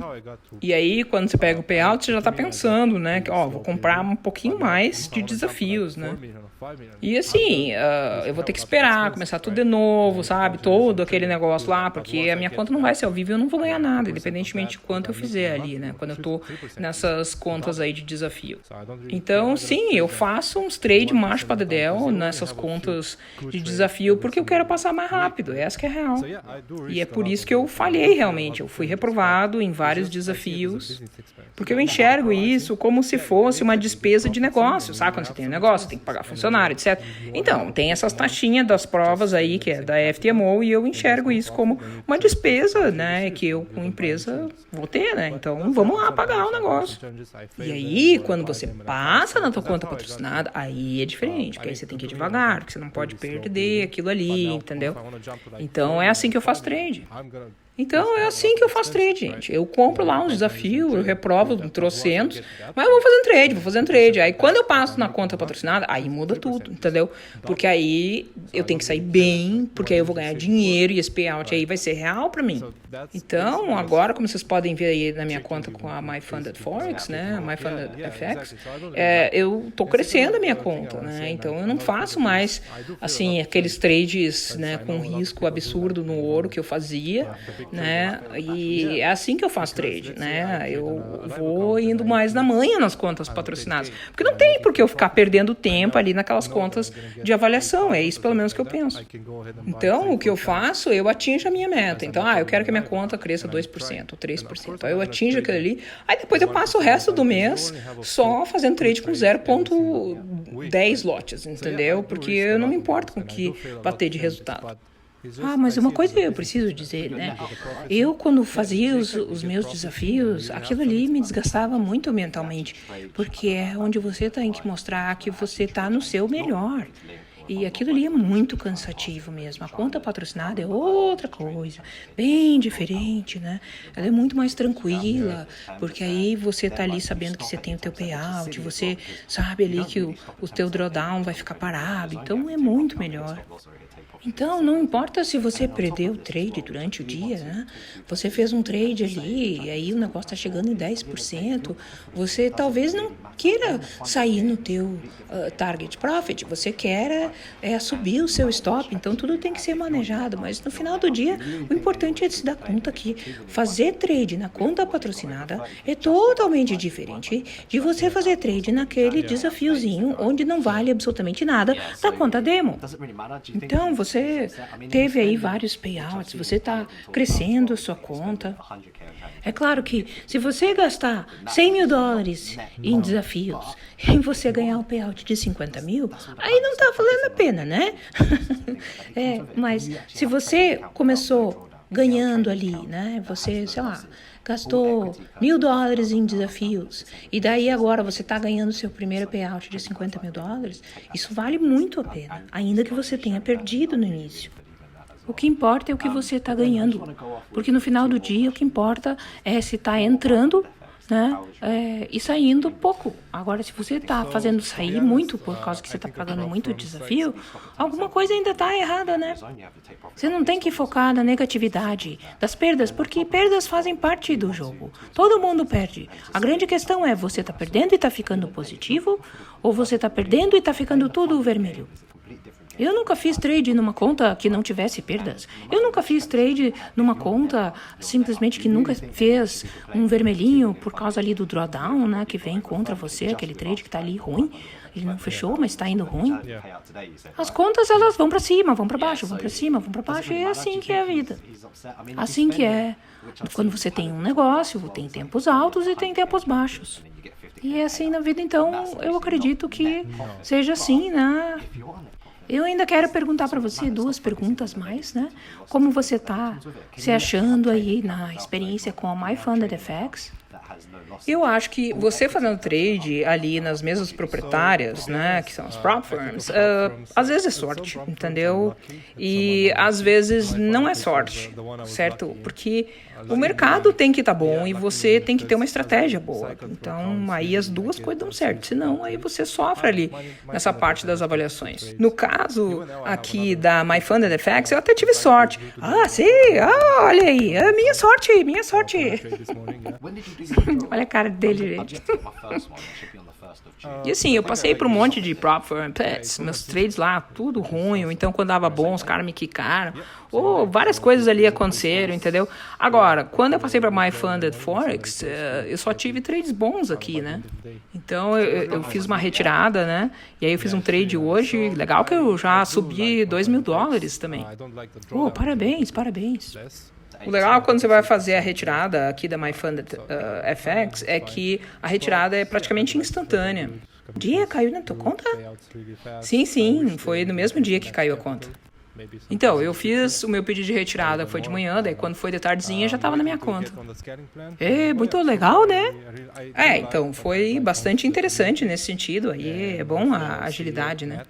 E aí, quando você pega o payout, você já tá pensando, né? Que, vou comprar um pouquinho mais de desafios, né? E assim, eu vou ter que esperar, começar tudo de novo, sabe? Todo aquele negócio lá, porque a minha conta não vai ser ao vivo e eu não vou ganhar nada, independentemente de quanto eu fizer ali, né? Quando eu tô nessas contas aí de desafio. Então, sim, eu faço uns trade macho pra dedéu nessas contas de desafio, porque eu quero passar mais rápido, essa que é a real. E é por isso que eu falhei realmente, eu fui reprovado em vários desafios, porque eu enxergo isso como se fosse uma despesa de negócio, começar quando você tem um negócio, tem que pagar funcionário, etc. Então, tem essas taxinhas das provas aí, que é da FTMO, e eu enxergo isso como uma despesa, né, que eu, com empresa, vou ter, né? Então, vamos lá pagar o negócio. E aí, quando você passa na tua conta patrocinada, aí é diferente, porque aí você tem que ir devagar, porque você não pode perder aquilo ali, entendeu? Então, é assim que eu faço trade. Então, é assim que eu faço trade, gente. Eu compro lá uns desafios, eu reprovo trocentos, mas eu vou fazendo trade. Aí, quando eu passo na conta patrocinada, aí muda tudo, entendeu? Porque aí eu tenho que sair bem, porque aí eu vou ganhar dinheiro e esse payout aí vai ser real pra mim. Então, agora, como vocês podem ver aí na minha conta com a MyFunded Forex, né, MyFunded FX, eu tô crescendo a minha conta, né? Então, eu não faço mais, assim, aqueles trades, né, com risco absurdo no ouro que eu fazia, né? E é assim que eu faço trade, né? Eu vou indo mais na manha nas contas patrocinadas, porque não tem por que eu ficar perdendo tempo ali naquelas contas de avaliação, é isso pelo menos que eu penso. Então, o que eu faço, eu atinjo a minha meta. Então, eu quero que a minha conta cresça 2%, 3%. Aí eu atinjo aquilo ali, aí depois eu passo o resto do mês só fazendo trade com 0,10 lotes, entendeu? Porque eu não me importo com o que bater de resultado. Mas uma coisa eu preciso dizer, né? Eu, quando fazia os meus desafios, aquilo ali me desgastava muito mentalmente, porque é onde você tem que mostrar que você está no seu melhor. E aquilo ali é muito cansativo mesmo. A conta patrocinada é outra coisa, bem diferente, né? Ela é muito mais tranquila, porque aí você tá ali sabendo que você tem o teu payout, você sabe ali que o teu drawdown vai ficar parado, então é muito melhor. Então, não importa se você perdeu o trade durante o dia, né? Você fez um trade ali, e aí o negócio está chegando em 10%, você talvez não queira sair no teu target profit, você quer subir o seu stop, então tudo tem que ser manejado, mas no final do dia, o importante é se dar conta que fazer trade na conta patrocinada é totalmente diferente de você fazer trade naquele desafiozinho onde não vale absolutamente nada da conta demo. Então, você teve aí vários payouts, você está crescendo a sua conta. É claro que se você gastar $100 mil em desafios e você ganhar um payout de 50 mil, aí não está valendo a pena, né? Mas se você começou ganhando ali, né? Você, sei lá, gastou $1.000 em desafios e daí agora você está ganhando seu primeiro payout de $50 mil, isso vale muito a pena, ainda que você tenha perdido no início. O que importa é o que você está ganhando, porque no final do dia o que importa é se está entrando, né, e saindo pouco. Agora, se você está fazendo sair muito por causa que você está pagando muito desafio, alguma coisa ainda está errada, né? Você não tem que focar na negatividade das perdas, porque perdas fazem parte do jogo. Todo mundo perde. A grande questão é, você está perdendo e está ficando positivo, ou você está perdendo e está ficando tudo vermelho? Eu nunca fiz trade numa conta que não tivesse perdas. Eu nunca fiz trade numa conta simplesmente que nunca fez um vermelhinho por causa ali do drawdown, né, que vem contra você, aquele trade que está ali ruim. Ele não fechou, mas está indo ruim. As contas, elas vão para cima, vão para baixo, vão para cima, vão para baixo, e é assim que é a vida. Assim que é quando você tem um negócio, tem tempos altos e tem tempos baixos. E é assim na vida, então, eu acredito que seja assim, né? Eu ainda quero perguntar para você 2 perguntas mais, né? Como você está se achando aí na experiência com a MyFunded FX? Eu acho que você fazendo trade ali nas mesas proprietárias, né, que são as prop firms, às vezes é sorte, entendeu? E às vezes não é sorte, certo? Porque o mercado tem que estar bom e você tem que ter uma estratégia boa. Então, aí as duas coisas dão certo. Senão, aí você sofre ali nessa parte das avaliações. No caso aqui da MyFunded FX, eu até tive sorte. Sim, olha aí, minha sorte, minha sorte. Olha a cara dele, gente. E assim, eu passei por um monte de prop firms, meus trades lá, tudo ruim, ou então quando dava bom, os caras me quicaram, ou várias coisas ali aconteceram, entendeu? Agora, quando eu passei para MyFunded Forex, eu só tive trades bons aqui, né? Então, eu fiz uma retirada, né? E aí eu fiz um trade hoje, legal que eu já subi $2 mil também. Parabéns, parabéns. O legal quando você vai fazer a retirada aqui da MyFunded FX é que a retirada é praticamente instantânea. Dia caiu na tua conta? Sim, foi no mesmo dia que caiu a conta. Então, eu fiz o meu pedido de retirada, foi de manhã, daí quando foi de tardezinha já estava na minha conta. É muito legal, né? Então, foi bastante interessante nesse sentido, aí é bom a agilidade, né?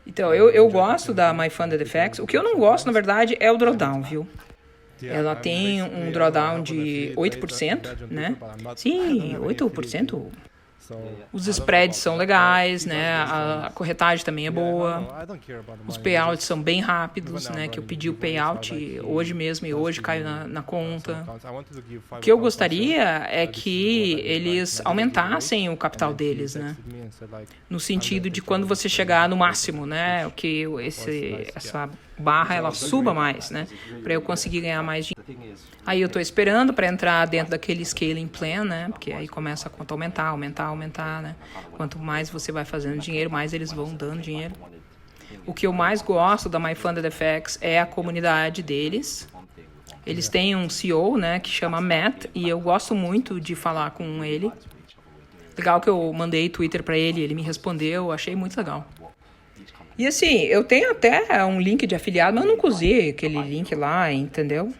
Então, eu gosto da MyFundedFX, o que eu não gosto, na verdade, é o drawdown, viu? Ela tem um drawdown de 8%, né? Sim, 8%. Os spreads são legais, né? A corretagem também é boa. Os payouts são bem rápidos, né? Que eu pedi o payout hoje mesmo e hoje caiu na conta. O que eu gostaria é que eles aumentassem o capital deles, né? No sentido de quando você chegar no máximo, né? Que essa barra ela suba mais, né? Para eu conseguir ganhar mais dinheiro. Aí eu estou esperando para entrar dentro daquele scaling plan, né? Porque aí começa a conta aumentar, né? Quanto mais você vai fazendo dinheiro, mais eles vão dando dinheiro. O que eu mais gosto da MyFundedFX é a comunidade deles. Eles têm um CEO, né? Que chama Matt, e eu gosto muito de falar com ele. Legal que eu mandei Twitter para ele, ele me respondeu, achei muito legal. E assim, eu tenho até um link de afiliado, mas eu nunca usei aquele link lá, entendeu?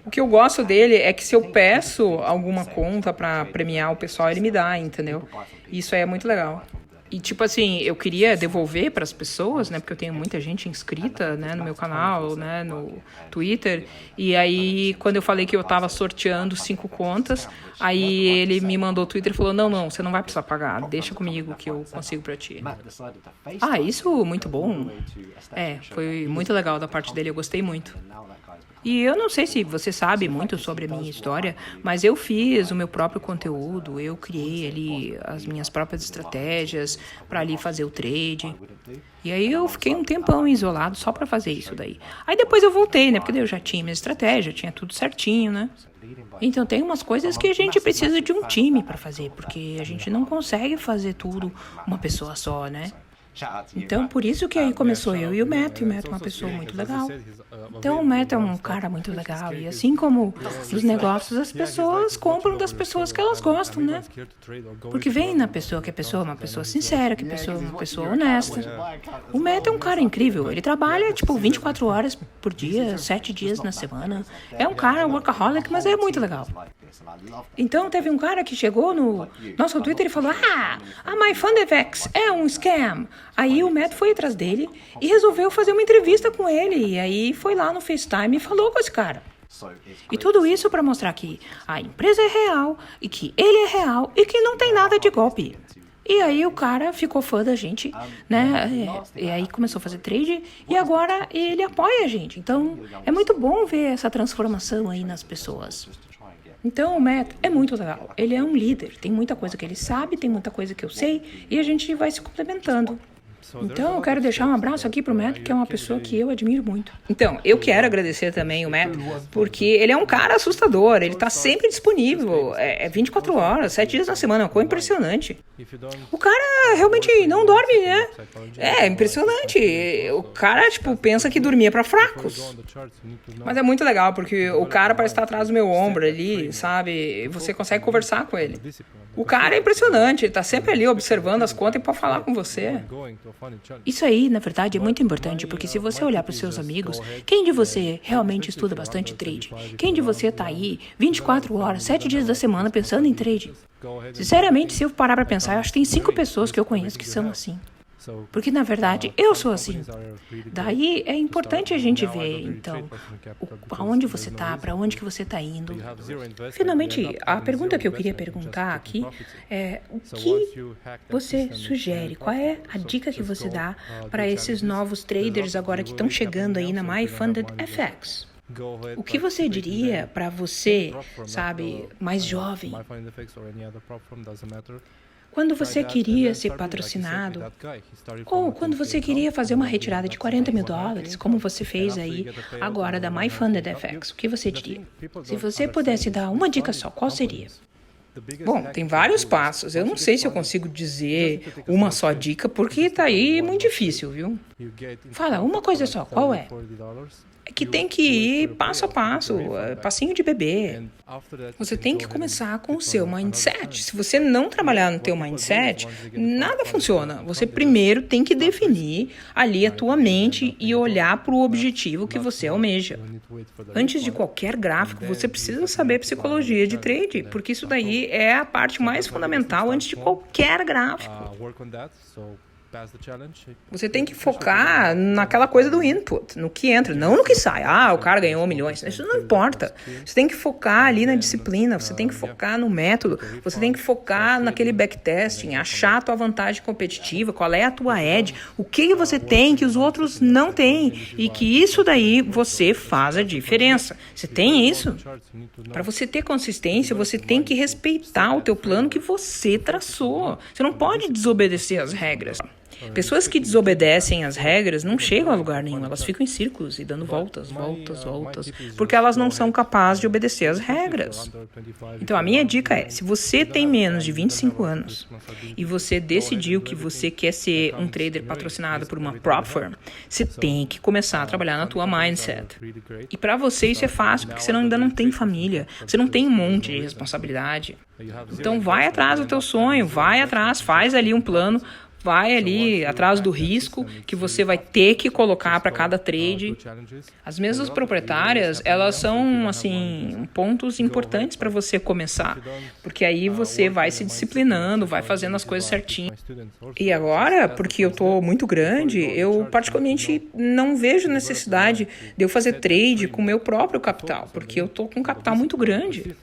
O que eu gosto dele é que se eu peço alguma conta para premiar o pessoal, ele me dá, entendeu? Isso aí é muito legal. E tipo assim, eu queria devolver para as pessoas, né? Porque eu tenho muita gente inscrita, né, no meu canal, né, no Twitter. E aí, quando eu falei que eu estava sorteando 5 contas, aí ele me mandou o Twitter e falou, não, você não vai precisar pagar, deixa comigo que eu consigo para ti. Isso, muito bom. Foi muito legal da parte dele, eu gostei muito. E eu não sei se você sabe muito sobre a minha história, mas eu fiz o meu próprio conteúdo, eu criei ali as minhas próprias estratégias para ali fazer o trade. E aí eu fiquei um tempão isolado só para fazer isso daí. Aí depois eu voltei, né? Porque daí eu já tinha minha estratégia, tinha tudo certinho, né? Então tem umas coisas que a gente precisa de um time para fazer, porque a gente não consegue fazer tudo uma pessoa só, né? Então, por isso que aí começou eu e o Matt. E o Matt é uma pessoa muito legal. Então, o Matt é um cara muito legal. E assim como nos negócios, as pessoas compram das pessoas que elas gostam, né? Porque vem na pessoa que é uma pessoa sincera, que é uma pessoa honesta. O Matt é um cara incrível. Ele trabalha, 24 horas por dia, 7 dias na semana. É um cara workaholic, mas é muito legal. Então, teve um cara que chegou no nosso Twitter e falou, a MyFundedFX é um scam. Aí o Matt foi atrás dele e resolveu fazer uma entrevista com ele. E aí foi lá no FaceTime e falou com esse cara. E tudo isso para mostrar que a empresa é real, e que ele é real, e que não tem nada de golpe. E aí o cara ficou fã da gente, né? E aí começou a fazer trade e agora ele apoia a gente. Então, é muito bom ver essa transformação aí nas pessoas. Então, o Matt é muito legal. Ele é um líder. Tem muita coisa que ele sabe, tem muita coisa que eu sei, e a gente vai se complementando. Então, eu quero deixar um abraço aqui pro Matt, que é uma pessoa que eu admiro muito. Então, eu quero agradecer também o Matt, porque ele é um cara assustador, ele tá sempre disponível, 24 horas, 7 dias na semana, uma coisa impressionante. O cara realmente não dorme, né? É impressionante. O cara, pensa que dormia pra fracos. Mas é muito legal, porque o cara parece estar atrás do meu ombro ali, sabe? Você consegue conversar com ele. O cara é impressionante, ele tá sempre ali observando as contas e pode falar com você. Isso aí, na verdade, é muito importante, porque se você olhar para os seus amigos, quem de você realmente estuda bastante trade? Quem de você tá aí 24 horas, 7 dias da semana pensando em trade? Sinceramente, se eu parar para pensar, eu acho que tem 5 pessoas que eu conheço que são assim. Porque, na verdade, eu sou assim. Daí é importante a gente ver, então, aonde você está, para onde que você está indo. Finalmente, a pergunta que eu queria perguntar aqui é o que você sugere? Qual é a dica que você dá para esses novos traders agora que estão chegando aí na MyFundedFX? O que você diria para você, sabe, mais jovem? Quando você queria ser patrocinado, ou quando você queria fazer uma retirada de $40 mil, como você fez aí agora da MyFundedFX, o que você diria? Se você pudesse dar uma dica só, qual seria? Bom, tem vários passos. Eu não sei se eu consigo dizer uma só dica, porque tá aí muito difícil, viu? Fala, uma coisa só, qual é? É que tem que ir passo a passo, passinho de bebê. Você tem que começar com o seu mindset. Se você não trabalhar no teu mindset, nada funciona. Você primeiro tem que definir ali a tua mente e olhar para o objetivo que você almeja. Antes de qualquer gráfico, você precisa saber psicologia de trade, porque isso daí é a parte mais fundamental antes de qualquer gráfico. Você tem que focar naquela coisa do input, no que entra, não no que sai. O cara ganhou milhões. Isso não importa. Você tem que focar ali na disciplina, você tem que focar no método, você tem que focar naquele backtesting, achar a tua vantagem competitiva, qual é a tua edge, o que você tem que os outros não têm e que isso daí você faz a diferença. Você tem isso? Para você ter consistência, você tem que respeitar o teu plano que você traçou. Você não pode desobedecer as regras. Pessoas que desobedecem às regras não chegam a lugar nenhum, elas ficam em círculos e dando voltas, porque elas não são capazes de obedecer às regras. Então a minha dica é, se você tem menos de 25 anos e você decidiu que você quer ser um trader patrocinado por uma prop firm, você tem que começar a trabalhar na tua mindset. E para você isso é fácil, porque você ainda não tem família, você não tem um monte de responsabilidade. Então vai atrás do teu sonho, vai atrás, faz ali um plano, vai ali atrás do risco que você vai ter que colocar para cada trade. As mesas proprietárias, elas são assim pontos importantes para você começar, porque aí você vai se disciplinando, vai fazendo as coisas certinho. E agora, porque eu tô muito grande, eu particularmente não vejo necessidade de eu fazer trade com o meu próprio capital, porque eu tô com um capital muito grande.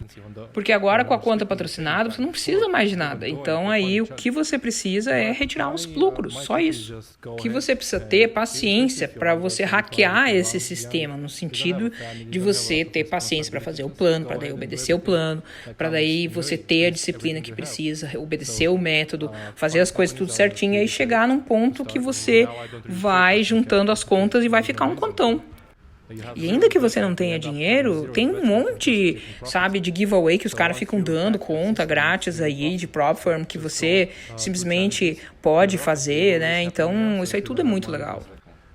Porque agora com a conta patrocinada, você não precisa mais de nada. Então aí o que você precisa é retirar os lucros, só isso. O que você precisa ter é paciência para você hackear esse sistema, no sentido de você ter paciência para fazer o plano, para daí obedecer o plano, para daí você ter a disciplina que precisa, obedecer o método, fazer as coisas tudo certinho e aí chegar num ponto que você vai juntando as contas e vai ficar um contão. E ainda que você não tenha dinheiro, tem um monte, sabe, de giveaway que os caras ficam dando conta grátis aí de prop firm que você simplesmente pode fazer, né? Então, isso aí tudo é muito legal.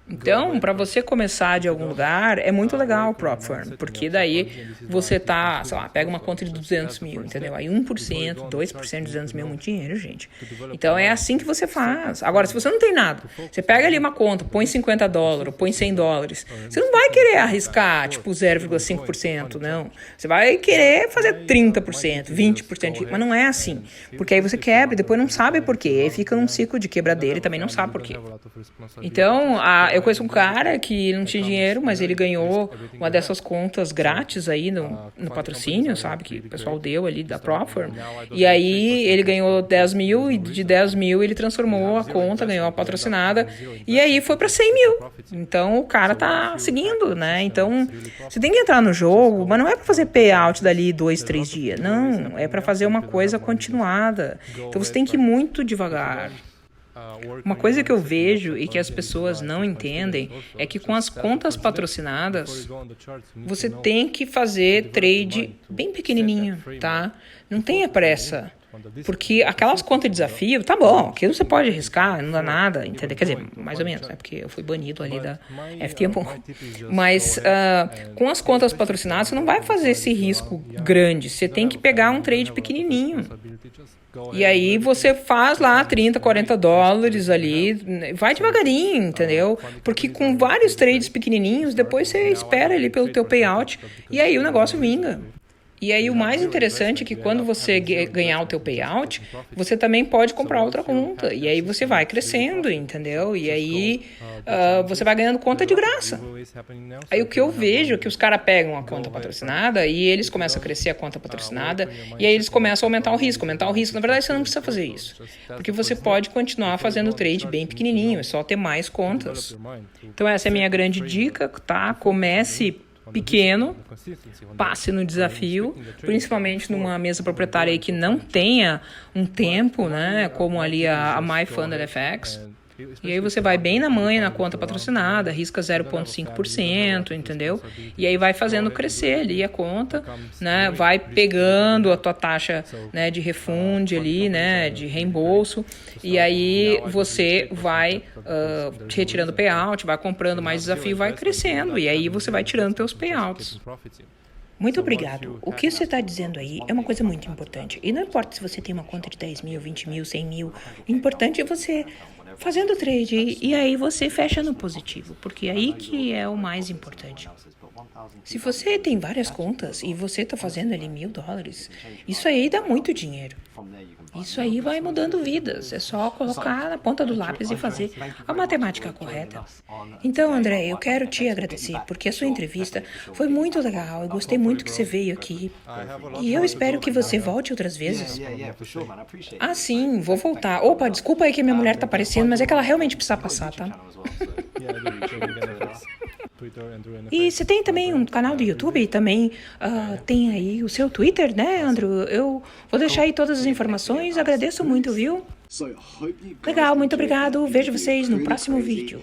Então, para você começar de algum lugar, é muito legal o prop firm, porque daí você tá, sei lá, pega uma conta de 200 mil, entendeu? Aí 1%, 2% de 200 mil é muito dinheiro, gente. Então, é assim que você faz. Agora, se você não tem nada, você pega ali uma conta, põe $50, põe $100, você não vai querer arriscar, tipo, 0,5%, não. Você vai querer fazer 30%, 20%, mas não é assim, porque aí você quebra e depois não sabe por quê, aí fica num ciclo de quebradeira e também não sabe por quê. Então, eu conheço um cara que não tinha dinheiro, mas ele ganhou uma dessas contas grátis aí no patrocínio, sabe? Que o pessoal deu ali da Profirm. E aí ele ganhou 10 mil e de 10 mil ele transformou a conta, ganhou a patrocinada e aí foi para 100 mil. Então o cara tá seguindo, né? Então você tem que entrar no jogo, mas não é para fazer payout dali 2, 3 dias. Não, é para fazer uma coisa continuada. Então você tem que ir muito devagar. Uma coisa que eu vejo e que as pessoas não entendem é que com as contas patrocinadas, você tem que fazer trade bem pequenininho, tá? Não tenha pressa. Porque aquelas contas de desafio, tá bom, aquilo você pode arriscar, não dá nada, entendeu? Quer dizer, mais ou menos, né? Porque eu fui banido ali da FTM. Mas com as contas patrocinadas, você não vai fazer esse risco grande. Você tem que pegar um trade pequenininho. E aí você faz lá $30, $40 ali, vai devagarinho, entendeu? Porque com vários trades pequenininhos, depois você espera ali pelo teu payout e aí o negócio vinga. E aí o mais interessante é que quando você ganhar o teu payout, você também pode comprar outra conta. E aí você vai crescendo, entendeu? E aí você vai ganhando conta de graça. Aí o que eu vejo é que os caras pegam a conta patrocinada e eles começam a crescer a conta patrocinada e aí eles começam a aumentar o risco. Na verdade, você não precisa fazer isso. Porque você pode continuar fazendo trade bem pequenininho, é só ter mais contas. Então essa é a minha grande dica, tá? Comece pequeno, passe no desafio, principalmente numa mesa proprietária aí que não tenha um tempo, né, como ali a MyFundedFX. E aí você vai bem na manha, na conta patrocinada, risca 0,5%, entendeu? E aí vai fazendo crescer ali a conta, né? Vai pegando a tua taxa, né, de refund ali, né, de reembolso, e aí você vai retirando payout, vai comprando mais desafio, vai crescendo, e aí você vai tirando teus payouts. Muito obrigado. O que você está dizendo aí é uma coisa muito importante. E não importa se você tem uma conta de 10 mil, 20 mil, 100 mil, o importante é você fazendo trade e aí você fecha no positivo, porque aí que é o mais importante. Se você tem várias contas e você está fazendo ali $1.000, isso aí dá muito dinheiro. Isso aí vai mudando vidas. É só colocar na ponta do lápis e fazer a matemática correta. Então, André, eu quero te agradecer, porque a sua entrevista foi muito legal. Eu gostei muito que você veio aqui. E eu espero que você volte outras vezes. Ah, sim, vou voltar. Opa, desculpa aí que minha mulher tá aparecendo, mas é que ela realmente precisa passar, tá? E você tem também um canal do YouTube e também tem aí o seu Twitter, né, Andrew? Eu vou deixar aí todas as informações. Agradeço muito, viu? Legal, muito obrigado. Vejo vocês no próximo vídeo.